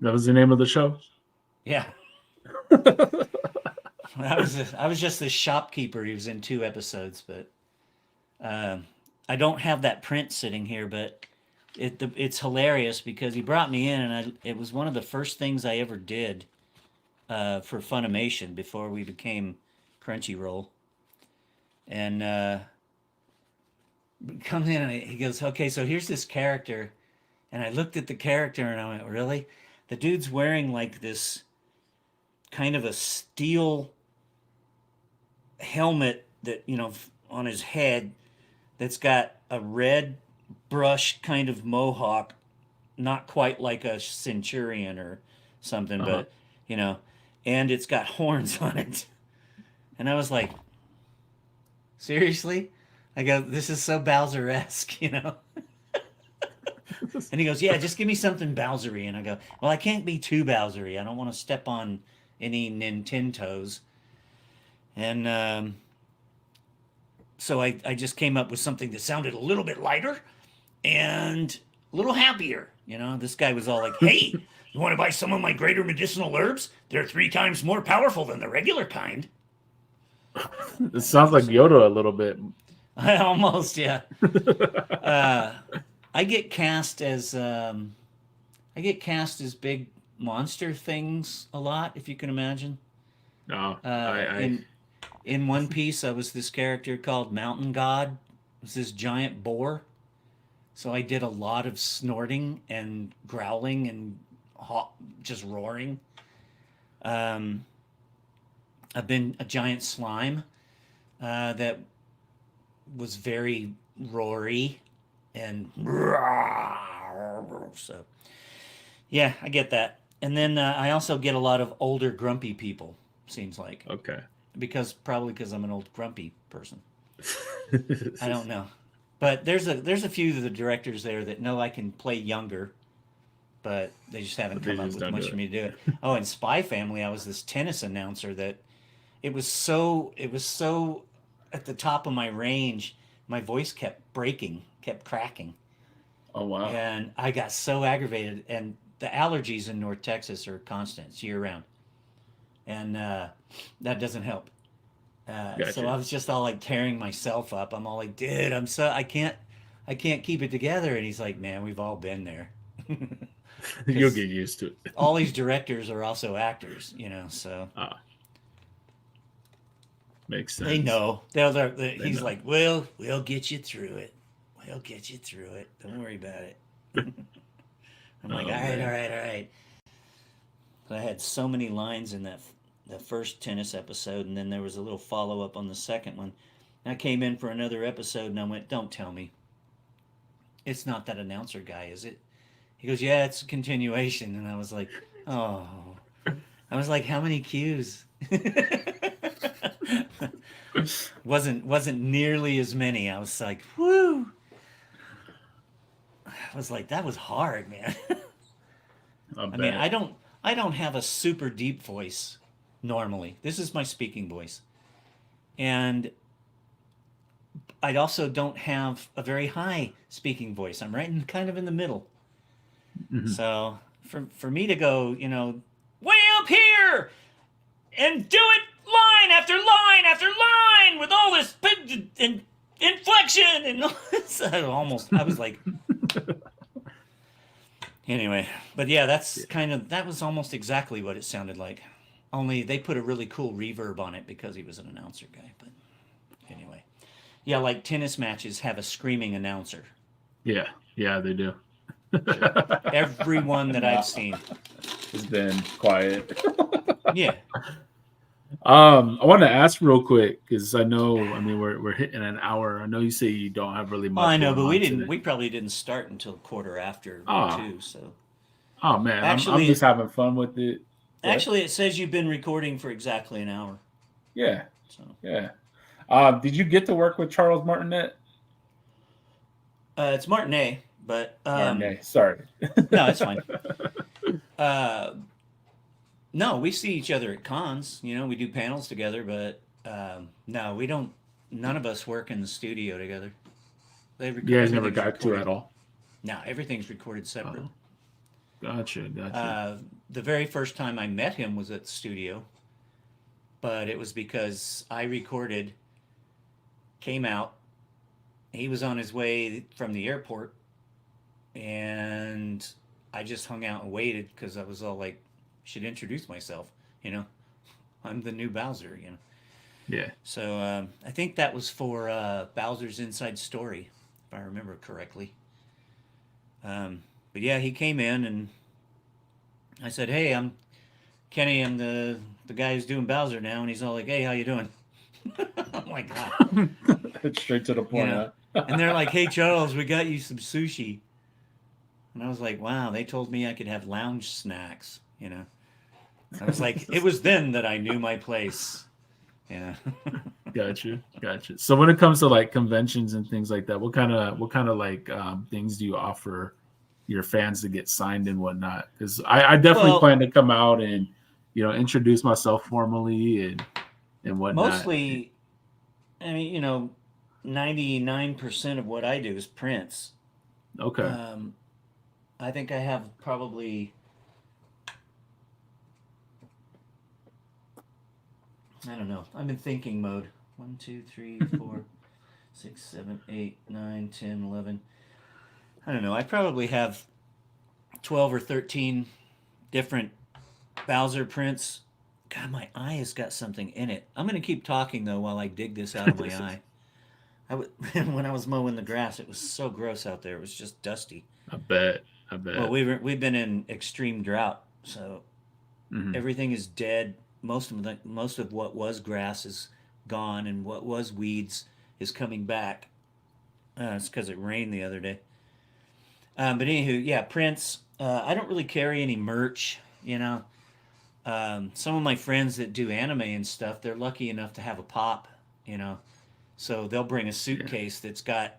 That was the name of the show. Yeah. I was just this shopkeeper. He was in 2 episodes, but I don't have that print sitting here, but it's hilarious because he brought me in, and it was one of the first things I ever did for Funimation before we became Crunchyroll. And comes in and he goes, "Okay, so here's this character," and I looked at the character and I went, "Really? The dude's wearing like this kind of a steel helmet that on his head that's got a red brush kind of mohawk, not quite like a centurion or something, Uh-huh. but and it's got horns on it." And I was like, seriously? I go, this is so Bowser-esque, And he goes, yeah, just give me something Bowsery. And I go, well, I can't be too Bowsery. I don't want to step on any Nintendos. And so I just came up with something that sounded a little bit lighter and a little happier. This guy was all like, hey, you want to buy some of my greater medicinal herbs? They're 3 times more powerful than the regular kind. It sounds like Yoda a little bit. Almost, yeah. I get cast as big monster things a lot, if you can imagine. No, In One Piece, I was this character called Mountain God. It was this giant boar. So I did a lot of snorting and growling and just roaring. I've been a giant slime that was very roary and so yeah, I get that. And then I also get a lot of older grumpy people, seems like, okay. probably because I'm an old grumpy person. I don't know, but there's a few of the directors there that know I can play younger, but they just haven't come up with much for me to do it. Oh, in Spy Family, I was this tennis announcer that it was so at the top of my range, my voice kept breaking, kept cracking. Oh wow. And I got so aggravated, and the allergies in North Texas are constant. It's year round. And that doesn't help. Gotcha. So I was just all like tearing myself up. I'm all like, dude, I can't keep it together. And he's like, man, we've all been there. You'll get used to it. All these directors are also actors, so. Makes sense. They know. He's know. like, well, we'll get you through it. We'll get you through it. Don't worry about it. I'm like, all right. But I had so many lines in that first tennis episode, and then there was a little follow-up on the second one. And I came in for another episode, and I went, don't tell me. It's not that announcer guy, is it? He goes, yeah, it's a continuation. And I was like, oh. I was like, how many cues? wasn't nearly as many. I was like, whoo. I was like, that was hard, man. I mean, I don't have a super deep voice normally. This is my speaking voice. And I also don't have a very high speaking voice. I'm right kind of in the middle. Mm-hmm. So for me to go, way up here and do it line after line after line with all this inflection and all this. I was like, anyway, but yeah, that was almost exactly what it sounded like. Only they put a really cool reverb on it because he was an announcer guy. But anyway, yeah, like tennis matches have a screaming announcer. Yeah, yeah, they do. Every one that I've seen has been quiet. Yeah. I want to ask real quick because I know, I mean, we're hitting an hour. I know you say you don't have really Well, much I know, going but on we didn't. today. We probably didn't start until quarter after Oh, two. So oh man, I'm actually, just having fun with it. What? actually, it says you've been recording for exactly an hour. Yeah, So yeah. Did you get to work with Charles Martinet? it's Martinet, but Martinet, sorry. no, it's fine. Uh, no, we see each other at cons. You know, we do panels together, but no, we don't. None of us work in the studio together. You guys never Everything's got to recorded. at all. No, everything's recorded separate. Oh, gotcha. The very first time I met him was at the studio, but it was because I recorded, came out, he was on his way from the airport, and I just hung out and waited because I was all like, should introduce myself, you know, I'm the new Bowser, you know. Yeah. So I think that was for Bowser's Inside Story, if I remember correctly. But yeah, he came in and I said, "Hey, I'm Kenny. I'm the guy who's doing Bowser now." And he's all like, "Hey, how you doing?" I'm like, "God." Straight to the point, Huh? And they're like, "Hey, Charles, we got you some sushi." And I was like, "Wow!" They told me I could have lounge snacks. You know, I was like, it was then that I knew my place. Yeah. Gotcha. So when it comes to like conventions and things like that, what kind of like things do you offer your fans to get signed and whatnot? Because I definitely plan to come out and introduce myself formally and whatnot. Mostly, I mean, 99% of what I do is prints. Okay. I think I have probably, I don't know. I'm in thinking mode. 1, 2, 3, 4, 6, 7, 8, 9, 10, 11. I don't know. I probably have 12 or 13 different Bowser prints. God, my eye has got something in it. I'm going to keep talking, though, while I dig this out of my eye. When I was mowing the grass, it was so gross out there. It was just dusty. I bet. Well, we've been in extreme drought, so everything is dead. Most of what was grass is gone, and what was weeds is coming back. It's because it rained the other day. But anywho, yeah, prints. I don't really carry any merch, you know. Some of my friends that do anime and stuff, they're lucky enough to have a pop, you know. So they'll bring a suitcase that's got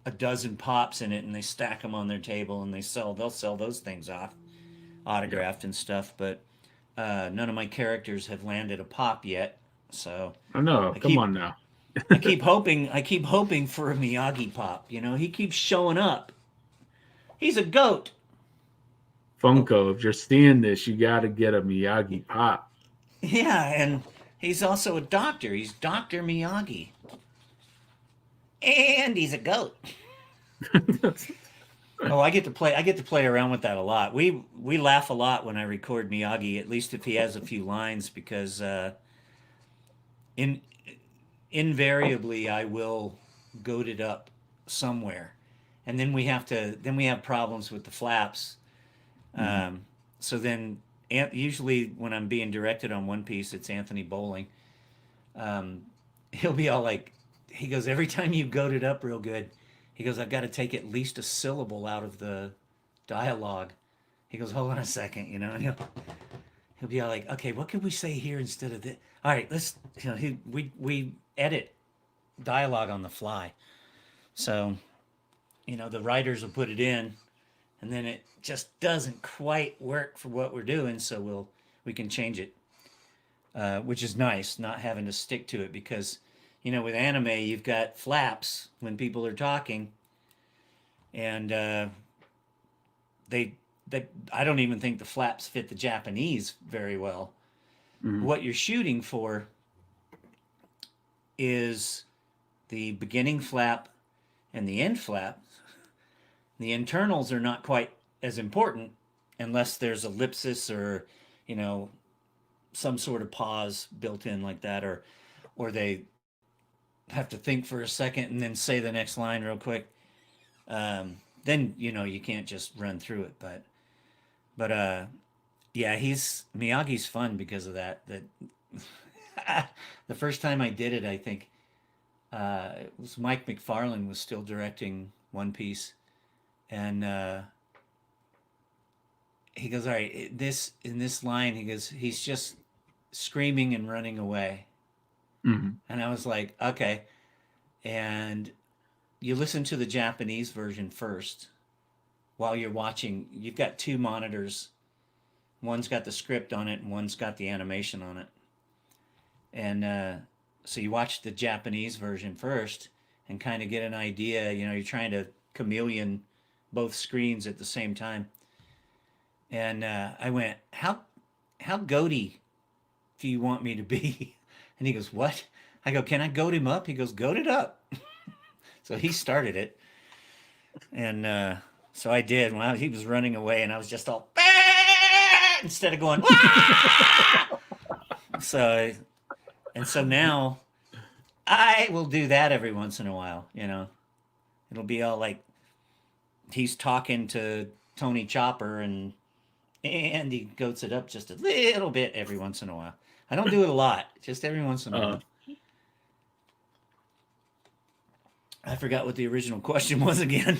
a dozen pops in it, and they stack them on their table, and they'll sell those things off, autographed and stuff. But none of my characters have landed a pop yet, so I know. Come on now. I keep hoping for a Miyagi pop. You know, he keeps showing up. He's a goat. Funko, if you're seeing this, you got to get a Miyagi pop. Yeah, and he's also a doctor. He's Dr. Miyagi. And he's a goat. Oh, I get to play around with that a lot. We laugh a lot when I record Miyagi, at least if he has a few lines, because invariably I will goat it up somewhere, and then we have problems with the flaps. So then usually when I'm being directed on One Piece, it's Anthony Bowling. He'll be all like, he goes, every time you goat it up real good, he goes, I've got to take at least a syllable out of the dialogue. He goes, hold on a second, you know, and he'll be all like, okay, what can we say here instead of this? All right, let's, you know, we edit dialogue on the fly. So, you know, the writers will put it in, and then it just doesn't quite work for what we're doing, so we can change it, which is nice, not having to stick to it, because, you know, with anime, you've got flaps when people are talking, and I don't even think the flaps fit the Japanese very well. What you're shooting for is the beginning flap and the end flap. The internals are not quite as important unless there's ellipsis or, you know, some sort of pause built in like that, or they have to think for a second and then say the next line real quick. Then you know you can't just run through it. But yeah, he's Miyagi's fun because of that. That the first time I did it, I think it was Mike McFarlane was still directing One Piece, and he goes, "All right, this in this line," he goes, "He's just screaming and running away," and I was like, "Okay," and you listen to the Japanese version first while you're watching. You've got two monitors. One's got the script on it and one's got the animation on it. And so you watch the Japanese version first and kind of get an idea. You know, you're trying to chameleon both screens at the same time. And I went, how goaty do you want me to be? And he goes, what? I go, can I goat him up? He goes, goat it up. So he started it. And so I did. When he was running away and I was just all, instead of going, so now I will do that every once in a while, you know. It'll be all like he's talking to Tony Chopper and he goats it up just a little bit every once in a while. I don't do it a lot, just every once in a while. I forgot what the original question was again.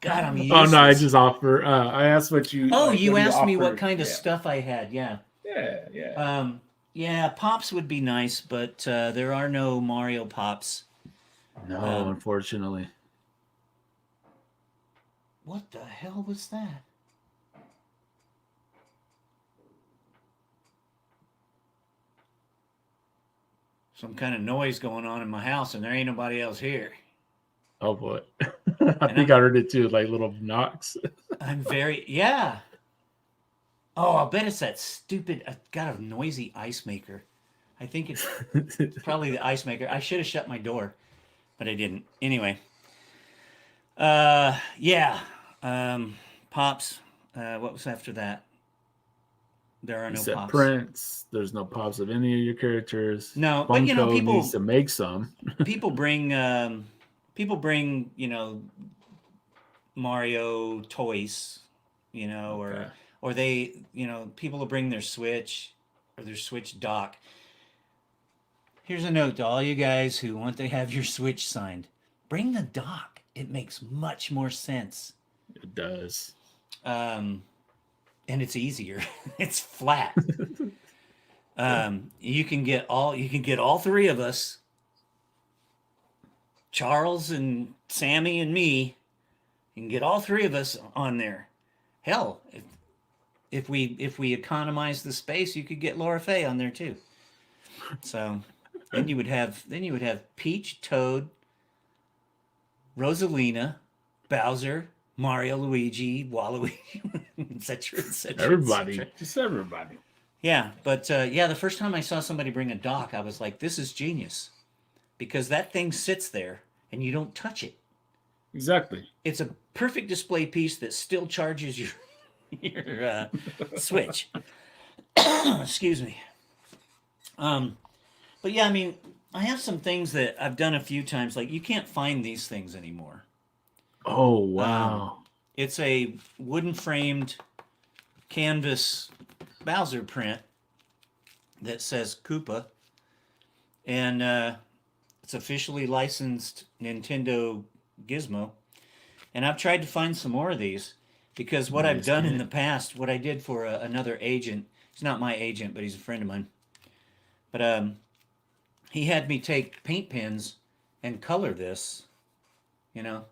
God, I'm useless. Oh no, I just offer. I asked what you. Oh, like, you what asked me offer. what kind of stuff I had. Yeah. Yeah. Yeah, pops would be nice, but there are no Mario pops. No, unfortunately. What the hell was that? Some kind of noise going on in my house, and there ain't nobody else here. Oh boy, I think I heard it too, like little knocks. Yeah. Oh, I'll bet it's that stupid. I got a noisy ice maker. I think it's probably the ice maker. I should have shut my door, but I didn't. Anyway. Yeah. Pops. What was after that? There are no pops. Prince. There's no pops of any of your characters. No, Funko but you know, people needs to make some. people bring, you know, Mario toys, you know, or they, you know, people will bring their Switch or their Switch dock. Here's a note to all you guys who want to have your Switch signed. Bring the dock. It makes much more sense. It does. And it's easier. It's flat. You can get all three of us, Charles and Sammy and me. You can get all three of us on there. Hell, if we economize the space, you could get Laura Faye on there too. So then you would have Peach, Toad, Rosalina, Bowser, Mario, Luigi, Waluigi, etc. Everybody. Just everybody. Yeah, but yeah, the first time I saw somebody bring a dock, I was like, this is genius. Because that thing sits there and you don't touch it. Exactly. It's a perfect display piece that still charges your Switch. Excuse me. But yeah, I mean, I have some things that I've done a few times. Like, you can't find these things anymore. Oh, wow. It's a wooden framed canvas Bowser print that says Koopa. And it's officially licensed Nintendo Gizmo. And I've tried to find some more of these because what I've done in the past, what I did for another agent, he's not my agent, but he's a friend of mine. But he had me take paint pens and color this, you know,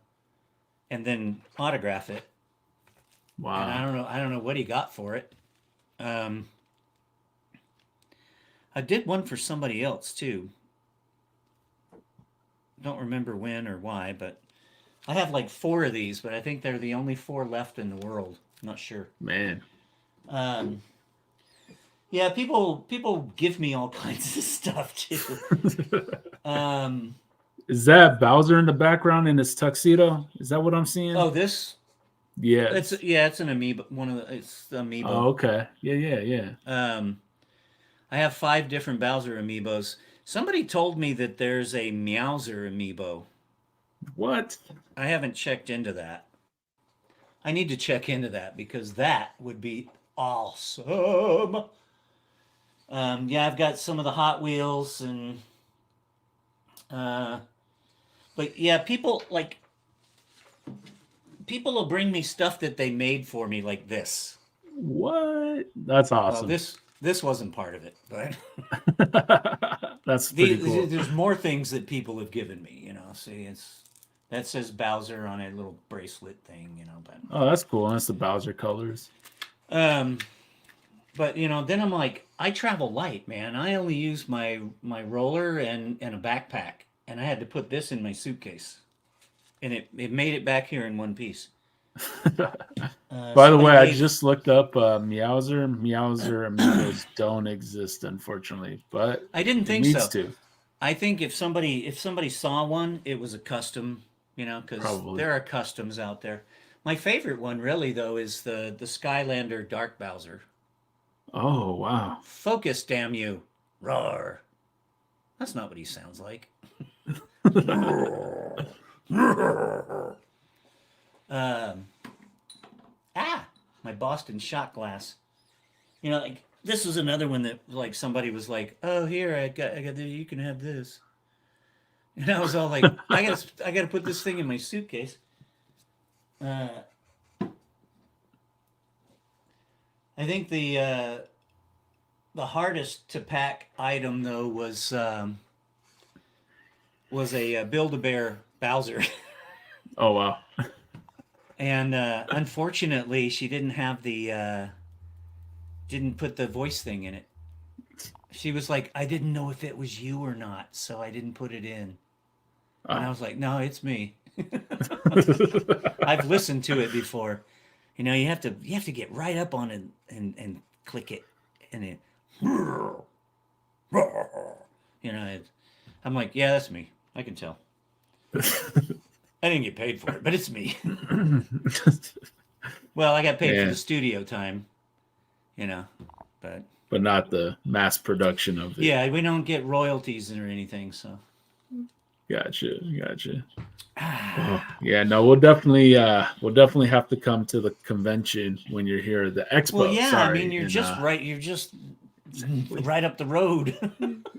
and then autograph it. Wow. And I don't know what he got for it. I did one for somebody else too. Don't remember when or why, but I have like 4 of these, but I think they're the only 4 left in the world. I'm not sure. Man. Yeah, people give me all kinds of stuff too. Um, Is that Bowser in the background in his tuxedo? Is that what I'm seeing? oh, this it's Yes. yeah, it's an amiibo. One of the it's the amiibo. Oh, okay. Yeah, yeah, yeah. Um, I have 5 different Bowser amiibos. Somebody told me that there's a Meowser amiibo. What? I haven't checked into that. I need to check into that because that would be awesome. Yeah, I've got some of the Hot Wheels and uh, but yeah, people will bring me stuff that they made for me like this. What? That's Well, awesome. this wasn't part of it, but That's pretty cool. there's more things that people have given me. See, it's that says Bowser on a little bracelet thing. Oh, that's cool. That's the Bowser colors. Um, but then I'm like, I travel light, man. I only use my roller and a backpack, and I had to put this in my suitcase, and it made it back here in one piece. By the Somebody way, I gave. just looked up Meowser. Meowser amiibos don't exist, unfortunately, but I didn't it think needs so. to, I think if somebody saw one, it was a custom, because probably. there are customs out there. My favorite one, really, though, is the Skylander Dark Bowser. Oh, wow. Focus, damn you! Roar. That's not what he sounds like. um, my Boston shot glass. Like this was another one that like somebody was like, "Oh, here I got this. You can have this." And I was all like, I gotta put this thing in my suitcase. Uh, I think the hardest to pack item though was a Build-A-Bear Bowser, Oh, wow. and unfortunately she didn't have the didn't put the voice thing in it. She was like, I didn't know if it was you or not, so I didn't put it in. And I Oh. was like, no, it's me. I've listened to it before. You have to get right up on it and click it, and it, I'm like, yeah, that's me. I can tell. I didn't get paid for it, but it's me. Well, I got paid for Yeah, the studio time, you know, but but not the mass production of it. yeah, we don't get royalties or anything, so. Gotcha, gotcha. Well, yeah, no, we'll definitely have to come to the convention when you're here, the Well, expo. yeah, I mean, Sorry, you're and just right. You're just right up the road.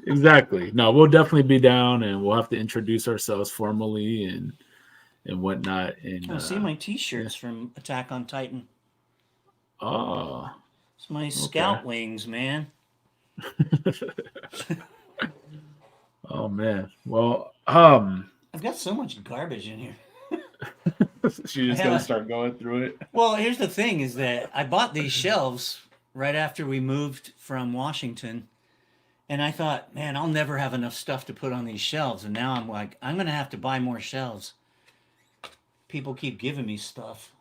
exactly. No, we'll definitely be down, and we'll have to introduce ourselves formally and whatnot. And Oh, see my yeah. T-shirts from Attack on Titan. Oh, It's my okay. scout wings, man. Oh man. Well, I've got so much garbage in here. she's I just have gonna a, start going through it. well, here's the thing: is that I bought these shelves right after we moved from Washington, and I thought, man, I'll never have enough stuff to put on these shelves. And now I'm like, I'm gonna have to buy more shelves. People keep giving me stuff.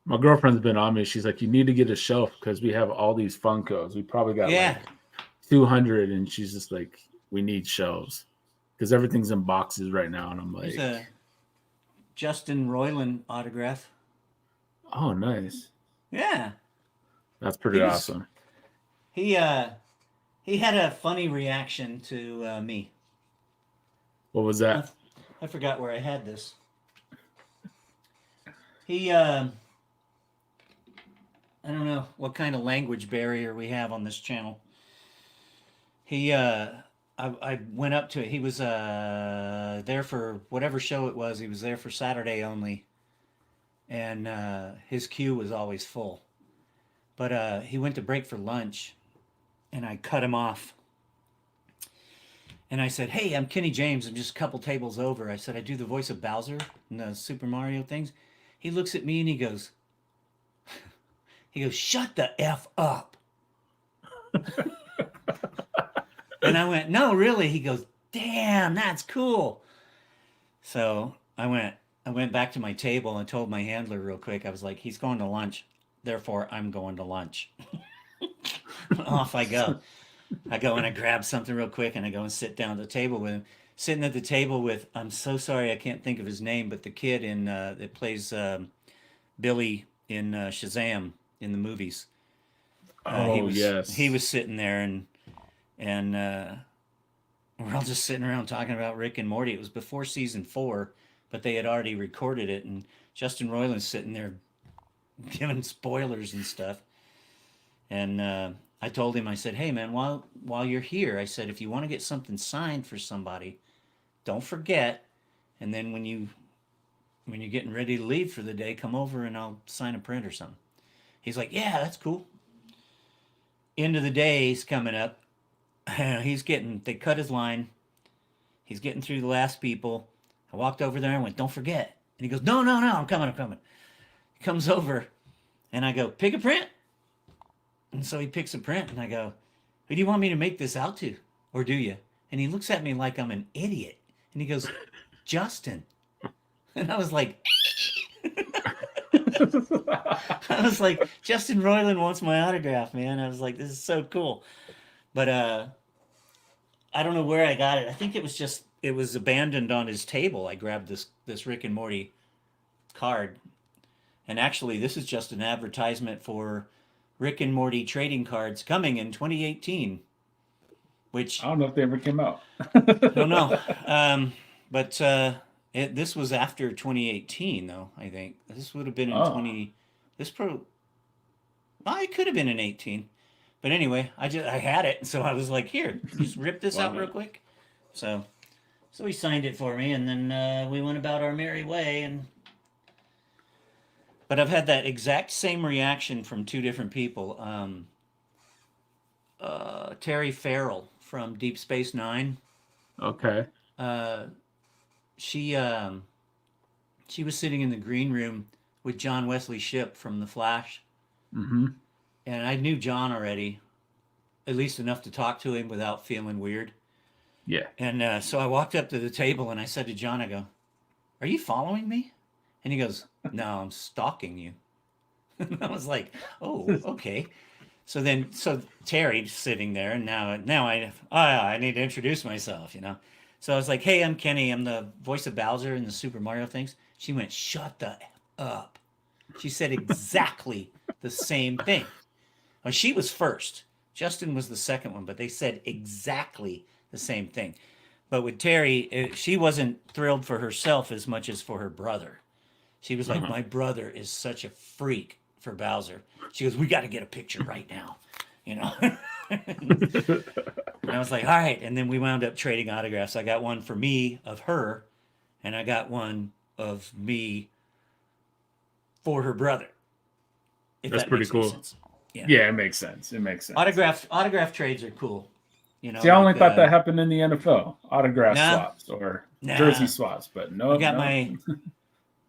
My girlfriend's been on me. She's like, "You need to get a shelf because we have all these Funkos. We probably got Yeah, like 200," and she's just like, "We need shelves because everything's in boxes right now." And I'm here's like, a Justin Roiland autograph. "Oh, nice. Yeah, That's pretty he was awesome." he uh he had a funny reaction to me. What was I, that? I forgot where I had this. He I don't know what kind of language barrier we have on this channel. He I went up to it. He was there for whatever show it was. He was there for Saturday only, and his queue was always full. But he went to break for lunch, and I cut him off. And I said, "Hey, I'm Kenny James. I'm just a couple tables over." I said, "I do the voice of Bowser in the Super Mario things." He looks at me and he goes, "Shut the f up." And I went, "No, really." He goes, "Damn, that's cool." So I went back to my table and told my handler real quick. I was like, "He's going to lunch, therefore I'm going to lunch." Off I go. I go and I grab something real quick and I go and sit down at the table with him. Sitting at the table with, I'm so sorry I can't think of his name, but the kid in that plays Billy in Shazam in the movies. Oh He yes. was sitting there and we're all just sitting around talking about Rick and Morty. It was before season 4, but they had already recorded it, and Justin Roiland's sitting there giving spoilers and stuff. And I told him, I said, "Hey man, while you're here, I said if you want to get something signed for somebody, don't forget. And then when you're getting ready to leave for the day, come over and I'll sign a print or something." He's like, "Yeah, that's cool." End of the day, he's coming up. They cut his line. He's getting through the last people. I walked over there and went, "Don't forget." And he goes, "No, no, no, I'm coming, I'm coming." He comes over and I go, "Pick a print." And so he picks a print and I go, "Who do you want me to make this out to? Or do you?" And he looks at me like I'm an idiot. And he goes, "Justin." And I was like, I was like, Justin Roiland wants my autograph, man. I was like, this is so cool. But I don't know where I got it. I think it was abandoned on his table. I grabbed this Rick and Morty card. And actually, this is just an advertisement for Rick and Morty trading cards coming in 2018, which I don't know if they ever came out. I don't know. But this was after 2018, though. I think this would have been in Oh, 20. This pro. Well, it could have been in 18. But anyway, I had it, so I was like, "Here, just rip this love out real it. quick." So he signed it for me, and then we went about our merry way. But I've had that exact same reaction from two different people. Terry Farrell from Deep Space Nine. Okay. Uh, she she was sitting in the green room with John Wesley Shipp from The Flash, Mm-hmm. and I knew John already, at least enough to talk to him without feeling weird. Yeah. And so I walked up to the table and I said to John, I go, "Are you following me?" And he goes, "No, I'm stalking you." And I was like, "Oh, okay." So Terry's sitting there, and now I need to introduce myself. So I was like, "Hey, I'm Kenny. I'm the voice of Bowser in the Super Mario things." She went, "Shut the F up." She said exactly the same thing. Well, she was first. Justin was the second one, but they said exactly the same thing. But with Terry, she wasn't thrilled for herself as much as for her brother. She was like, Uh-huh. "My brother is such a freak for Bowser." She goes, "We got to get a picture right now," you know. And I was like, "All right." And then we wound up trading autographs. I got one for me of her, and I got one of me for her brother. If That's that pretty makes any cool. sense. Yeah. Yeah, it makes sense. It makes sense. Autograph trades are cool. See, I only Like thought that happened in the NFL, autograph nah, swaps or jersey nah. swaps, but I've no, got no.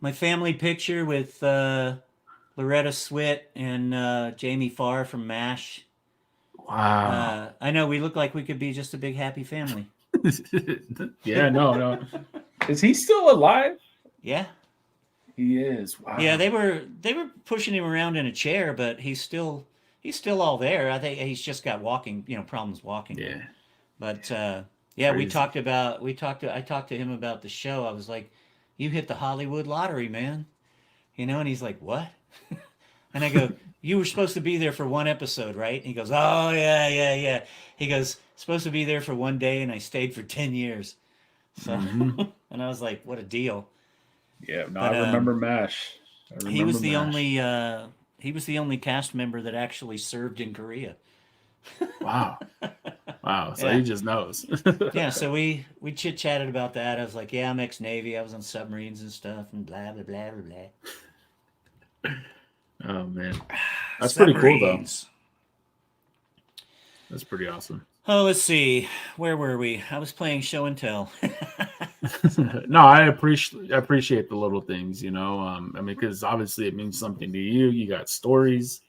my family picture with Loretta Swit and Jamie Farr from MASH. Wow. I know we look like we could be just a big happy family. Yeah, no, no. Is he still alive? Yeah, He is. yeah. Wow. They were pushing him around in a chair, but he's still all there. I think he's just got walking problems walking. Yeah. But yeah, Crazy. I talked to him about the show. I was like, "You hit the Hollywood lottery, man." And he's like, "What?" And I go, "You were supposed to be there for one episode, right?" And he goes, "Oh, yeah, yeah, yeah." He goes, "Supposed to be there for one day, and I stayed for 10 years." So, Hmm. and I was like, "What a deal." Yeah, no, I But remember MASH. I he remember was the MASH. only he was the only cast member that actually served in Korea. Wow. Wow. So Yeah. he just knows. Yeah, so we chit chatted about that. I was like, "Yeah, I'm ex Navy. I was on submarines and stuff, and blah blah blah blah blah." Oh man. That's pretty cool though. Submarines. That's pretty awesome. Oh, let's see. Where were we? I was playing show and tell. No, I appreciate the little things, I mean, because obviously it means something to you. You got stories,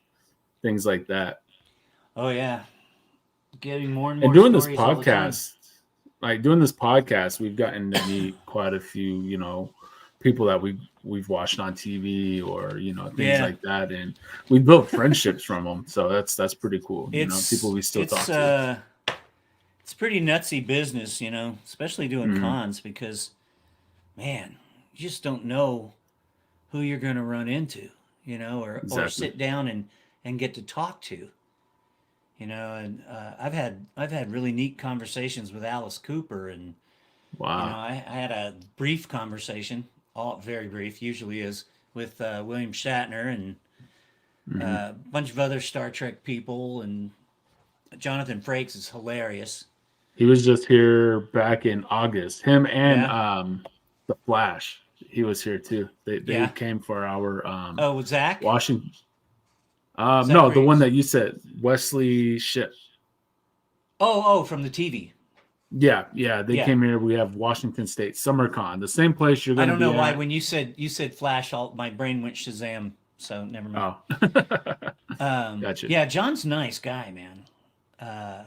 things like that. Oh yeah, getting more and And more stories all the time. doing this podcast, we've gotten to meet quite a few, people that we've watched on TV or things Yeah. like that, and we built friendships from them. So that's pretty cool. People It's we still it's talk to. uh it's pretty nutsy business, especially doing Hmm. cons because man, you just don't know who you're going to run into, or Exactly. sit down and get to talk to, and I've had really neat conversations with Alice Cooper, and Wow. I had a brief conversation, all very brief, usually is with William Shatner and Hmm. a bunch of other Star Trek people, and Jonathan Frakes is hilarious. He was just here back in August. Him and Yeah, the Flash. He was here too. They yeah. came for our Oh, Zach, Washington. Zach No, the one Reeves. that you said, Wesley Ship. Oh, from the TV. Yeah, yeah, they Yeah, came here. We have Washington State SummerCon, the same place you're I going to don't know be why at. when you said Flash, my brain went Shazam. So never mind. Oh, gotcha. Yeah, John's a nice guy, man. Uh,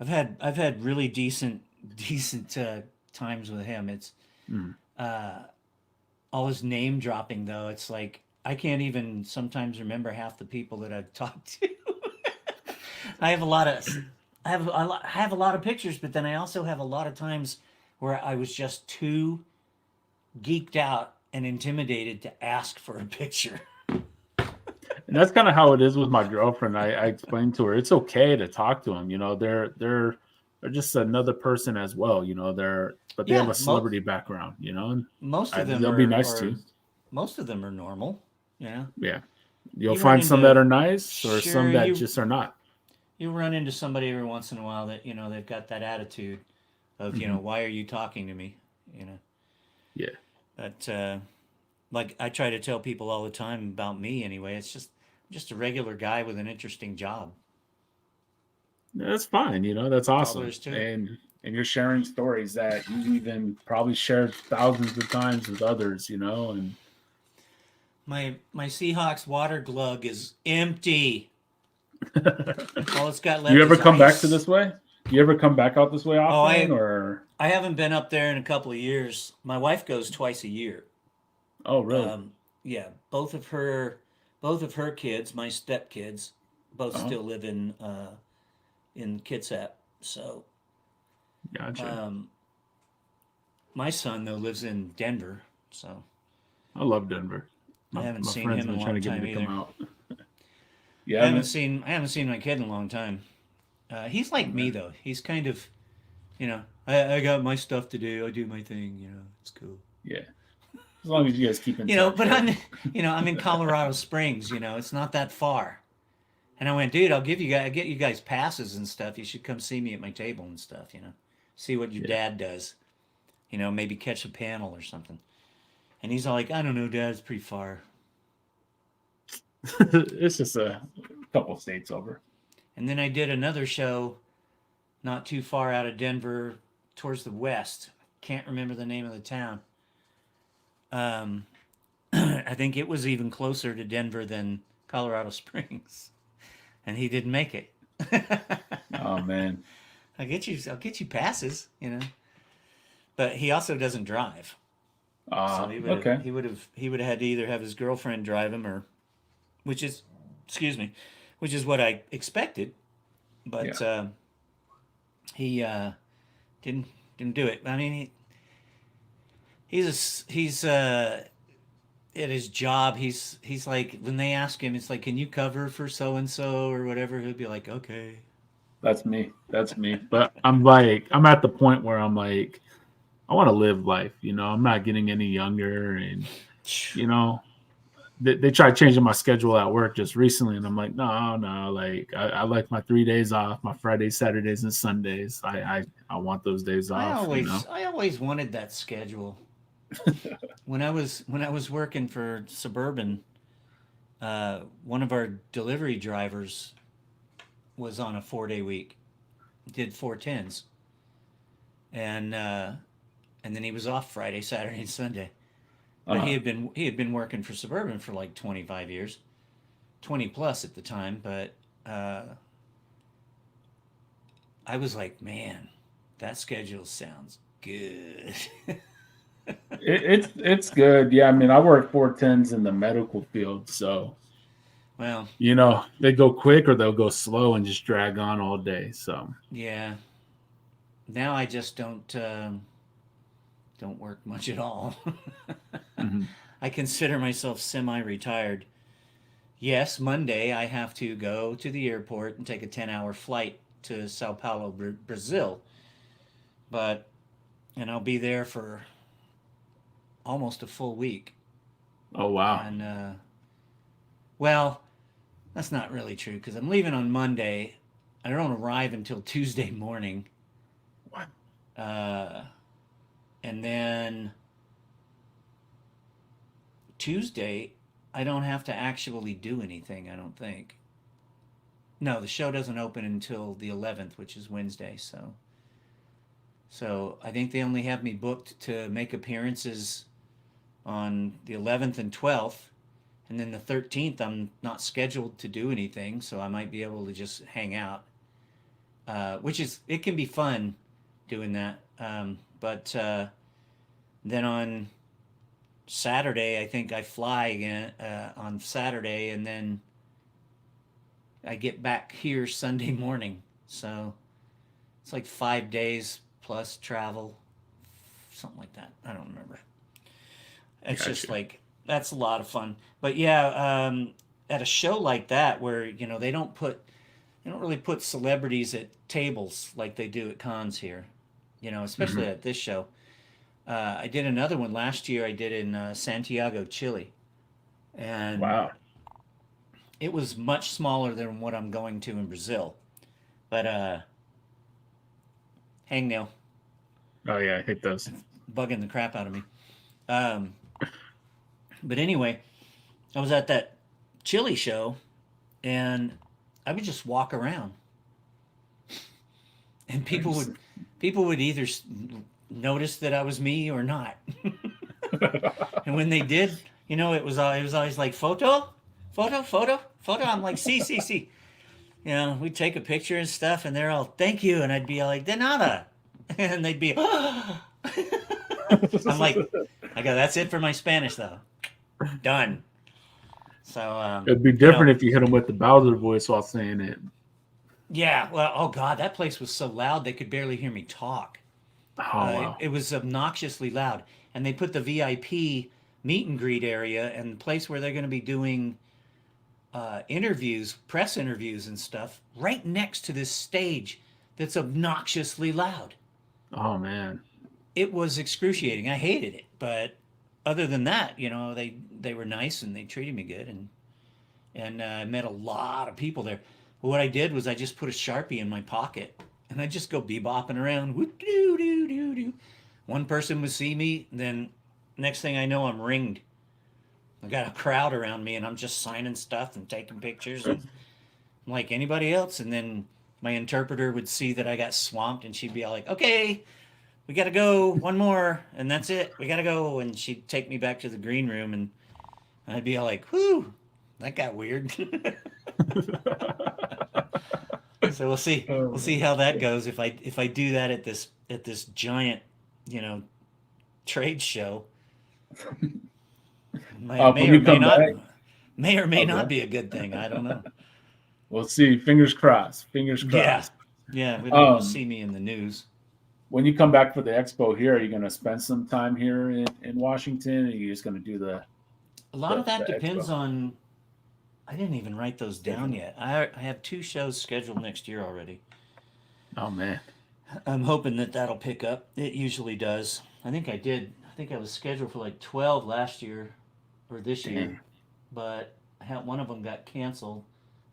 I've had really decent times with him. It's Mm. uh, all his name dropping though. It's like I can't even sometimes remember half the people that I've talked to. I have a lot of I have a lot of pictures, but then I also have a lot of times where I was just too geeked out and intimidated to ask for a picture. And that's kind of how it is with my girlfriend. I explained to her it's okay to talk to them. They're just another person as well. But they have Yeah, a celebrity background. And most of them they'll be are, nice to or you. most of them are normal. Yeah, you'll You run find some that into are nice or sure some that just are not. you run into somebody every once in a while that they've got that attitude of Hmm. why are you talking to me, you know. Yeah, But like I try to tell people all the time about me anyway. It's just a regular guy with an interesting job. that's fine. That's That's all there awesome. is to it. And you're sharing stories that you even probably shared thousands of times with others. And My Seahawks water glug is empty. All it's got you left ever is come back to ice. this way? You ever come back out this way Oh, often, I or I haven't been up there in a couple of years. My wife goes twice a year. oh, really? Yeah, both of her kids, my stepkids, both Oh, still live in Kitsap. So gotcha. um, my son though lives in Denver. So I love Denver. I My haven't my seen friend's him in been a trying long to get me time to come either. out. You I haven't haven't? seen I haven't seen my kid in a long time. He's Oh like me man. though. He's kind of I got my stuff to do. I do my thing. It's cool. Yeah. As long as you guys keep in touch, But right? I'm in Colorado Springs. It's not that far. And I went, dude, I'll get you guys passes and stuff. You should come see me at my table and stuff. See what your Yeah. dad does. Maybe catch a panel or something. And he's all like, I don't know, Dad, it's pretty far. It's just a couple states over. And then I did another show not too far out of Denver, towards the west. Can't remember the name of the town. Um, I think it was even closer to Denver than Colorado Springs, and he didn't make it. Oh man. I'll get you passes, But he also doesn't drive, so Okay. he would have had to either have his girlfriend drive him, or which is, excuse me, which is what I expected, Yeah. but he didn't didn't do it. I mean, he's at his job. He's like, when they ask him, it's like, can you cover for so and so or whatever? He'll be like, okay. That's me. That's me. But I'm at the point where I'm like, I want to live life. I'm not getting any younger, and you know, they tried changing my schedule at work just recently, and I'm like, no, no, like I like my 3 days off, my Fridays, Saturdays, and Sundays. I want those days I off. always I always wanted that schedule. When I was working for Suburban, one of our delivery drivers was on a 4-day week, did 4 10s, and then he was off Friday, Saturday, and Sunday. But he Uh, had been working for Suburban for like 25 years, 20 plus at the time. But I was like, man, that schedule sounds good. It's good. Yeah, I mean, I work 410s in the medical field, so Well, they go quick or they'll go slow and just drag on all day. So yeah. Now I just don't work much at all. mhm. I consider myself semi-retired. Yes, Monday I have to go to the airport and take a 10-hour flight to Sao Paulo, Brazil. But and I'll be there for almost a full week. Oh wow, And well, that's not really true because I'm leaving on Monday. I don't arrive until Tuesday morning. what? Uh, and then Tuesday, I don't have to actually do anything, I don't think. No, the show doesn't open until the 11th, which is Wednesday. So I think they only have me booked to make appearances on the 11th and 12th. And then the 13th, I'm not scheduled to do anything, so I might be able to just hang out, it can be fun doing that. But then on Saturday, I think I fly again on Saturday, and then I get back here Sunday morning. So it's like 5 days plus travel, something like that. I don't remember. It's just Gotcha. like that's a lot of fun. But yeah, at a show like that where they don't really put celebrities at tables like they do at cons here. Especially Mhm. at this show. I did another one last year. I did in Santiago, Chile, and Wow. it was much smaller than what I'm going to in Brazil. But hangnail Oh yeah, I hate those. bugging the crap out of me. Um, but anyway, I was at that Chile show, and I would just walk around, and Nice. people would either notice that I was me or not. And when they did, it was always like photo, photo, photo, photo. I'm like, see, see, see. We'd take a picture and stuff, and they're all thank you, and I'd be all like de nada, and they'd be. I'm like, I go. That's it for my Spanish though. Done. So It'd be different if you hit them with the Bowser voice while saying it. yeah. Well, oh god, that place was so loud they could barely hear me talk. Oh It wow. was obnoxiously loud, and they put the VIP meet and greet area and the place where they're going to be doing interviews, press interviews, and stuff right next to this stage that's obnoxiously loud. Oh man. It was excruciating. I hated it, but other than that, they were nice and they treated me good, and I met a lot of people there. But what I did was I just put a Sharpie in my pocket and I just go bebopping around. Doo doo doo doo. One person would see me, then next thing I know, I'm ringed. I got a crowd around me and I'm just signing stuff and taking pictures and I'm like anybody else. And then my interpreter would see that I got swamped and she'd be all like, okay, we got to go one more and that's it. We got to go. And she'd take me back to the green room and I'd be all like, whew, that got weird. So we'll see. We'll Oh, see how that goes if I do that at this giant, you know, trade show. May when or you may come not back, okay. be a good thing. I don't know. We'll see. Fingers crossed. Fingers Yeah, crossed. yeah. We don't want to Um, see me in the news. when you come back for the expo here, are you going to spend some time here in Washington? Or are you just going to do A lot of the that expo? depends on. I didn't even write those down Schedule. yet. I have two shows scheduled next year already. Oh man. I'm hoping that that'll pick up. It usually does. I think I did. I think I was scheduled for like 12 last year or this year, Dang. but one of them got canceled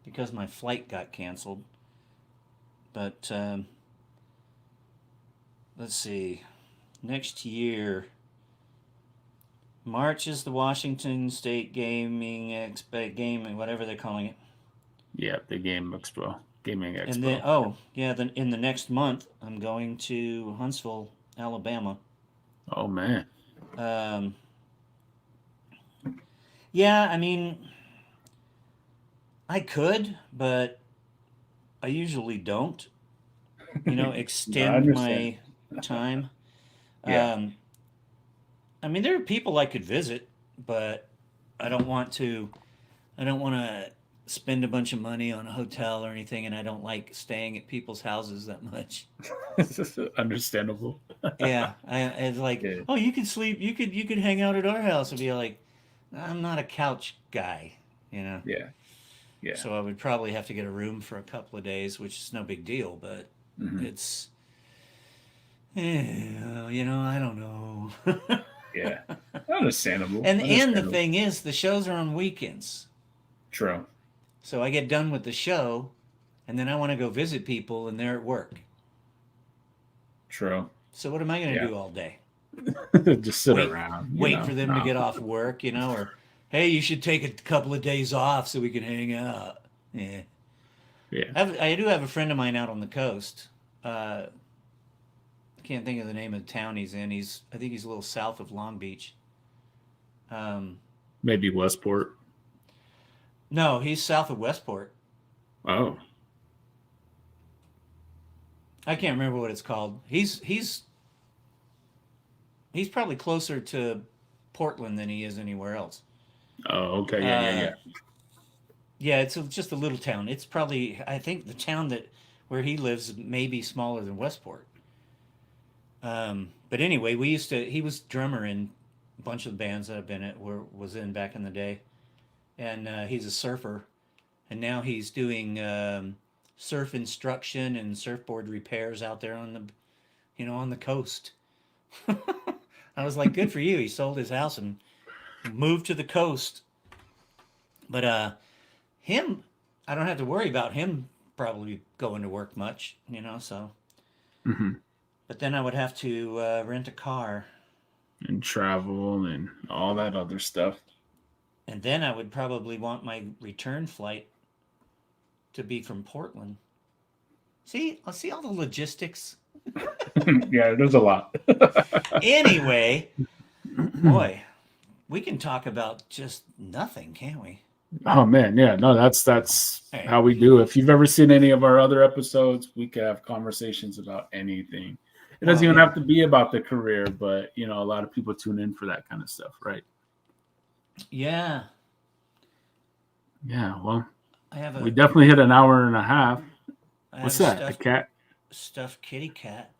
because my flight got canceled. But let's see. Next year, March is the Washington State Gaming Expo, gaming, whatever they're calling it. Yeah, the game expo, gaming And then, expo. oh, yeah, then in the next month, I'm going to Huntsville, Alabama. Oh man. Um, yeah, I mean, I could, but I usually don't, I extend understand. my time. Yeah. Um, I mean, there are people I could visit, but I don't want to. I don't want to spend a bunch of money on a hotel or anything, and I don't like staying at people's houses that much. Understandable. Yeah, it's like, Yeah, oh, you could sleep, you could hang out at our house, and be like, I'm not a couch guy, you know. yeah, yeah. So I would probably have to get a room for a couple of days, which is no big deal, but Hmm. it's, I don't know. Yeah. Understandable. And the Understandable. thing is, the shows are on weekends, True. so I get done with the show, and then I want to go visit people, and they're at work. True. So what am I going to Yeah. do all day? Just sit Wait, around, wait for them to No. get off work, or hey, you should take a couple of days off so we can hang out. Yeah, Yeah. I do have a friend of mine out on the coast. I can't think of the name of the town he's in. I think he's a little south of Long Beach. Um, Maybe Westport. no, he's south of Westport. Oh. I can't remember what it's called. He's probably closer to Portland than he is anywhere else. Oh, okay. Yeah, yeah, Uh, yeah. yeah, it's just a little town. It's probably, I think the town that where he lives may be smaller than Westport. But anyway, he was drummer in a bunch of the bands that I've been at, was in back in the day. And he's a surfer. And now he's doing surf instruction and surfboard repairs out there on the coast. I was like, good for you. He sold his house and moved to the coast. But him, I don't have to worry about him probably going to work much, so. Hmm. But then I would have to rent a car. And travel and all that other stuff. And then I would probably want my return flight to be from Portland. See, I'll see all the logistics. Yeah, there's a lot. Anyway, boy, we can talk about just nothing, can't we? Oh man, yeah, no, that's Hey, how we do. If you've ever seen any of our other episodes, we could have conversations about anything. It doesn't well, even yeah, have to be about the career, but a lot of people tune in for that kind of stuff, right? yeah. Yeah, well, I have we a definitely hit an hour and a half. I have What's a that? A cat? stuffed kitty cat.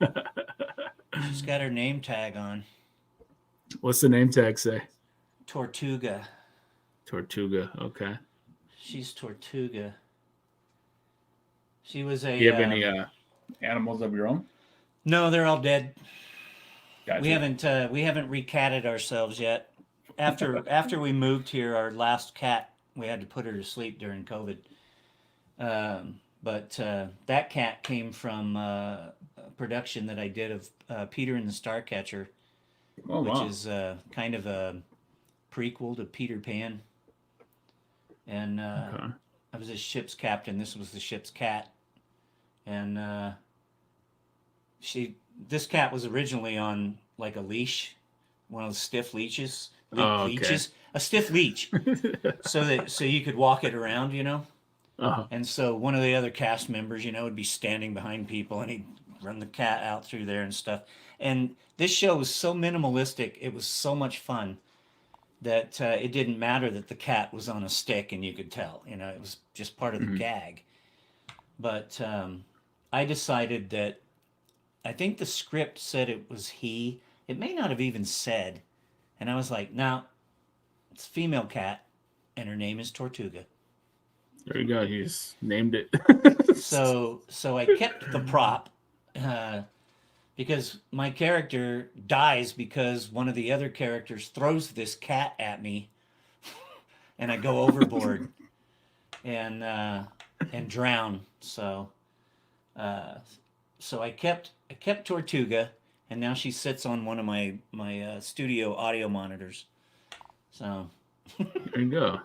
She's got her name tag on. What's the name tag say? Tortuga. Tortuga. Okay. She's Tortuga. She was Do you a have any animals of your own? no, they're all dead. We Gotcha. haven't recatted ourselves yet. After we moved here, our last cat we had to put her to sleep during COVID. But that cat came from a production that I did of Peter and the Starcatcher, Oh which wow. is kind of a prequel to Peter Pan. And Okay. I was a ship's captain. This was the ship's cat, and she this cat was originally on like a leash, one of those stiff Oh, okay. leeches, a stiff leech, so you could walk it around. Uh-huh. And so one of the other cast members, would be standing behind people, and he'd run the cat out through there and stuff. And this show was so minimalistic; it was so much fun that it didn't matter that the cat was on a stick, and you could tell. It was just part of the Mhm. gag. But I decided that I think the script said it was he. It may not have even said. And I was like, no, it's a female cat, and her name is Tortuga. There you go. You just named it. So I kept the prop because my character dies because one of the other characters throws this cat at me, and I go overboard and drown. Uh, so I kept Tortuga, and now she sits on one of my studio audio monitors. So There you go.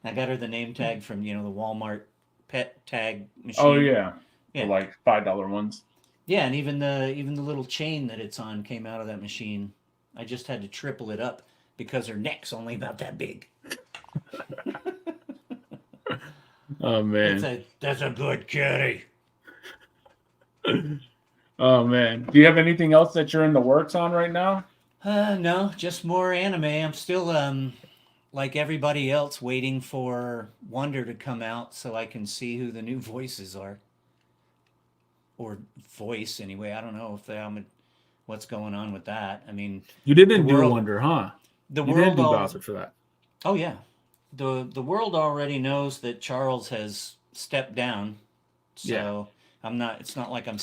I got her the name tag from the Walmart pet tag Oh machine. yeah, the Yeah, like $5 ones. yeah, and even the little chain that it's on came out of that machine. I just had to triple it up because her neck's only about that big. Oh man. That's a good kitty. Oh man. Do you have anything else that you're in the works on right now? No, just more anime. I'm still like everybody else waiting for Wonder to come out so I can see who the new voices are. Or voice anyway. I don't know if they what's going on with that. I mean, You the didn't do world Wonder, huh? the You didn't world do all Bowser for that. Oh yeah. The world already knows that Charles has stepped down. Yeah. So I'm not it's not like I'm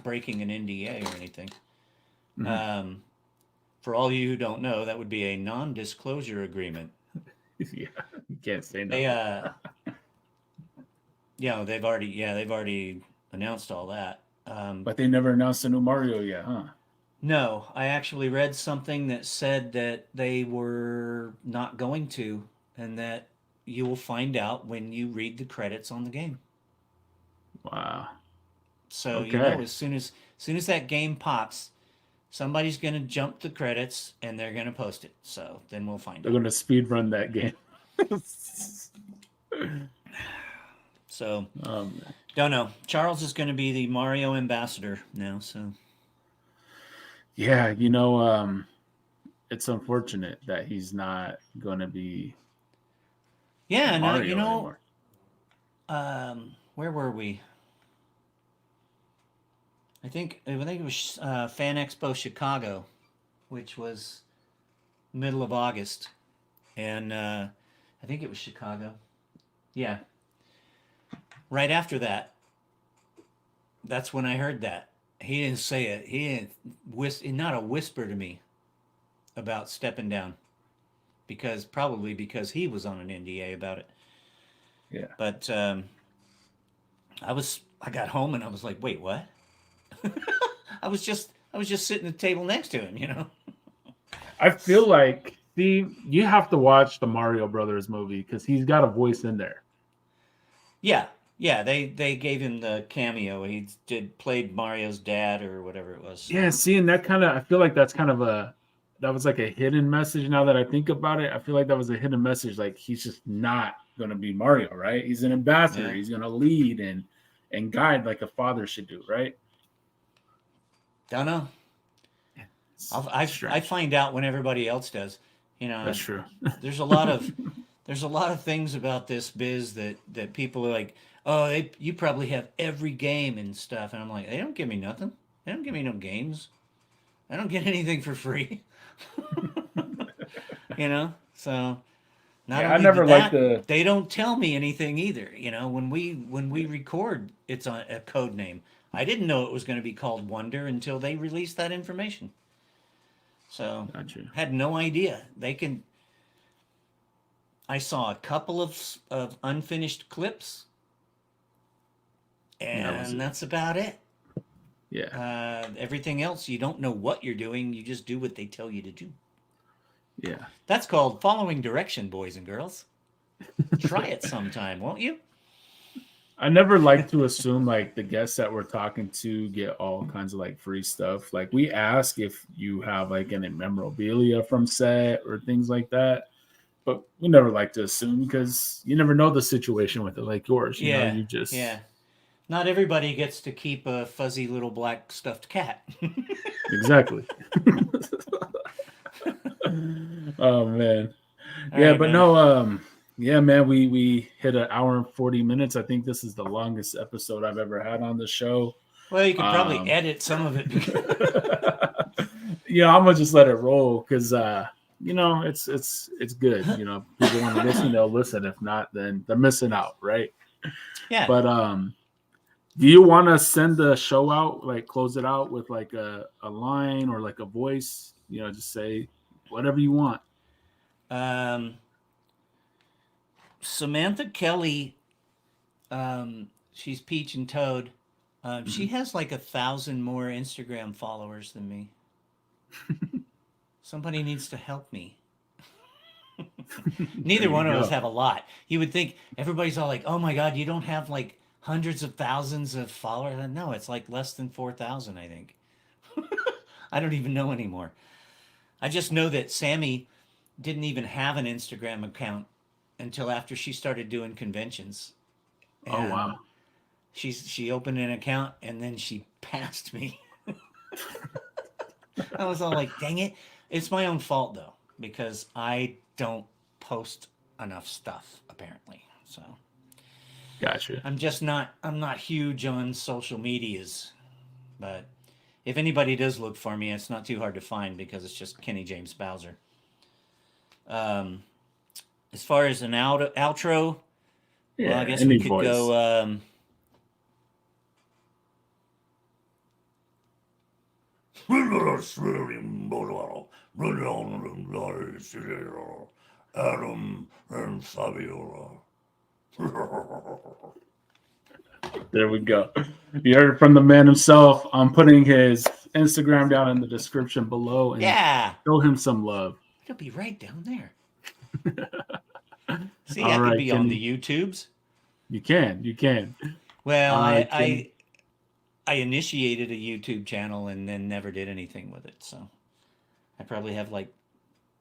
breaking an NDA or anything. Mhm. Um for all you who don't know, that would be a non-disclosure agreement. Yeah. You can't say They nothing. they've already announced all that. But they never announced a new Mario yet, huh? No, I actually read something that said that they were not going to, and that you will find out when you read the credits on the game. Wow. So Okay. as soon as that game pops, somebody's going to jump the credits and they're going to post it. So then we'll find They're out. gonna speed run that game. So um, don't know. Charles is going to be the Mario ambassador now. So yeah, it's unfortunate that he's not gonna be yeah, and Mario anymore. where were we? I think it was Fan Expo Chicago, which was middle of August, and I think it was Chicago. Yeah, right after that, that's when I heard that. He didn't say it. He didn't not a whisper to me about stepping down probably because he was on an NDA about it. Yeah. But I got home and I was like, wait, what? I was just sitting at the table next to him. I feel like, see, you have to watch the Mario Brothers movie because he's got a voice in there. Yeah, yeah. They gave him the cameo. He played Mario's dad or whatever it was. Yeah, seeing that I feel like that was like a hidden message. Now that I think about it, I feel like that was a hidden message. Like he's just not gonna be Mario, right? He's an ambassador. Yeah, He's gonna lead and guide like a father should do, right? don't know. It's I strange. find out when everybody else does. You That's know, true. there's a lot of there's a lot of things about this biz that people are like, oh, you probably have every game and stuff, and I'm like, they don't give me nothing. They don't give me no games. I don't get anything for free. So not Yeah, I only never did liked that, the. they don't tell me anything either. When we record, it's a code name. I didn't know it was going to be called Wonder until they released that information. So Gotcha. had no idea. I saw a couple of unfinished clips, And that was and it. that's about it. Yeah, Everything else, you don't know what you're doing. You just do what they tell you to do. yeah. That's called following direction, boys and girls. Try it sometime, won't you? I never like to assume like the guests that we're talking to get all kinds of like free stuff. Like we ask if you have like any memorabilia from set or things like that, but we never like to assume because you never know the situation with it like yours. Yeah, You just yeah. Not everybody gets to keep a fuzzy little black stuffed cat. exactly. Oh man. All Yeah, right, but man. no, yeah, man, we hit an hour and 40 minutes. I think this is the longest episode I've ever had on the show. Well, you could probably Um edit some of it. yeah, I'm gonna just let it roll because it's good. People want to listen, they'll listen. If not, then they're missing out, right? Yeah. But do you want to send the show out, like close it out with like a line or like a voice? Just say whatever you want. Um, Samantha Kelly, she's Peach and Toad. She Mhm. has like 1,000 more Instagram followers than me. Somebody needs to help me. There Neither you one of us go. have a lot. You would think everybody's all like, "Oh my God, you don't have like hundreds of thousands of followers." No, it's like less than 4,000, I think. I don't even know anymore. I just know that Sammy didn't even have an Instagram account until after she started doing conventions, Oh and wow. she opened an account and then she passed me. I was all like, dang it. It's my own fault though, because I don't post enough stuff apparently. So Gotcha. I'm not huge on social medias, but if anybody does look for me, it's not too hard to find because it's just Kenny James Bowser. Um, as far as an outro, well, I Yeah, guess we any could voice. go. Adam and Fabiola. There we go. You heard it from the man himself. I'm putting his Instagram down in the description below and Yeah, show him some love. it'll be right down there. See, I All could right, be on the Kenny. YouTubes. You can. You can. Well, All right, Kenny. I initiated a YouTube channel and then never did anything with it. So I probably have like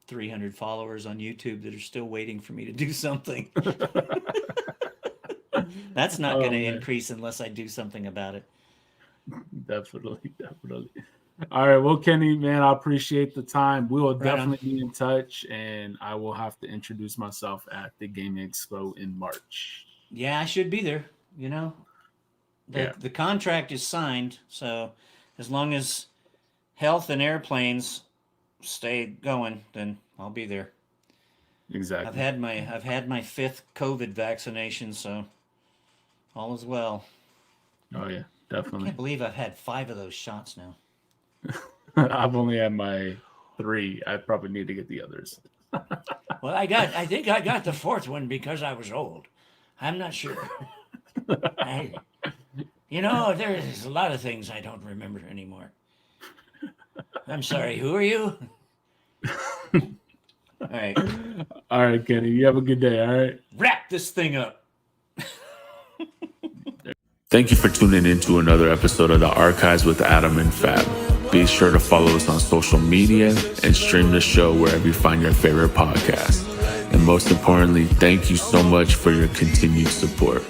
300 followers on YouTube that are still waiting for me to do something. That's not Oh, going to man. increase unless I do something about it. Definitely. Definitely. All right. Well, Kenny, man, I appreciate the time. We will Right on. definitely be in touch, and I will have to introduce myself at the Gaming Expo in March. Yeah, I should be there. You know, Yeah, the contract is signed, so as long as health and airplanes stay going, then I'll be there. exactly. I've had my fifth COVID vaccination, so all is well. Oh, yeah, I definitely. can't believe I've had 5 of those shots now. I've only had my 3. I probably need to get the others. Well, I think I got the fourth one because I was old. I'm not sure. I, there's a lot of things I don't remember anymore. I'm sorry. Who are you? All right, All right, Kenny. You have a good day. All right. wrap this thing up. Thank you for tuning in to another episode of the Archives with Adam and Fab. Be sure to follow us on social media and stream the show wherever you find your favorite podcast. And most importantly, thank you so much for your continued support.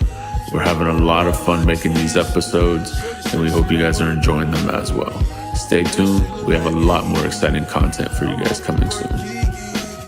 We're having a lot of fun making these episodes, and we hope you guys are enjoying them as well. Stay tuned. We have a lot more exciting content for you guys coming soon.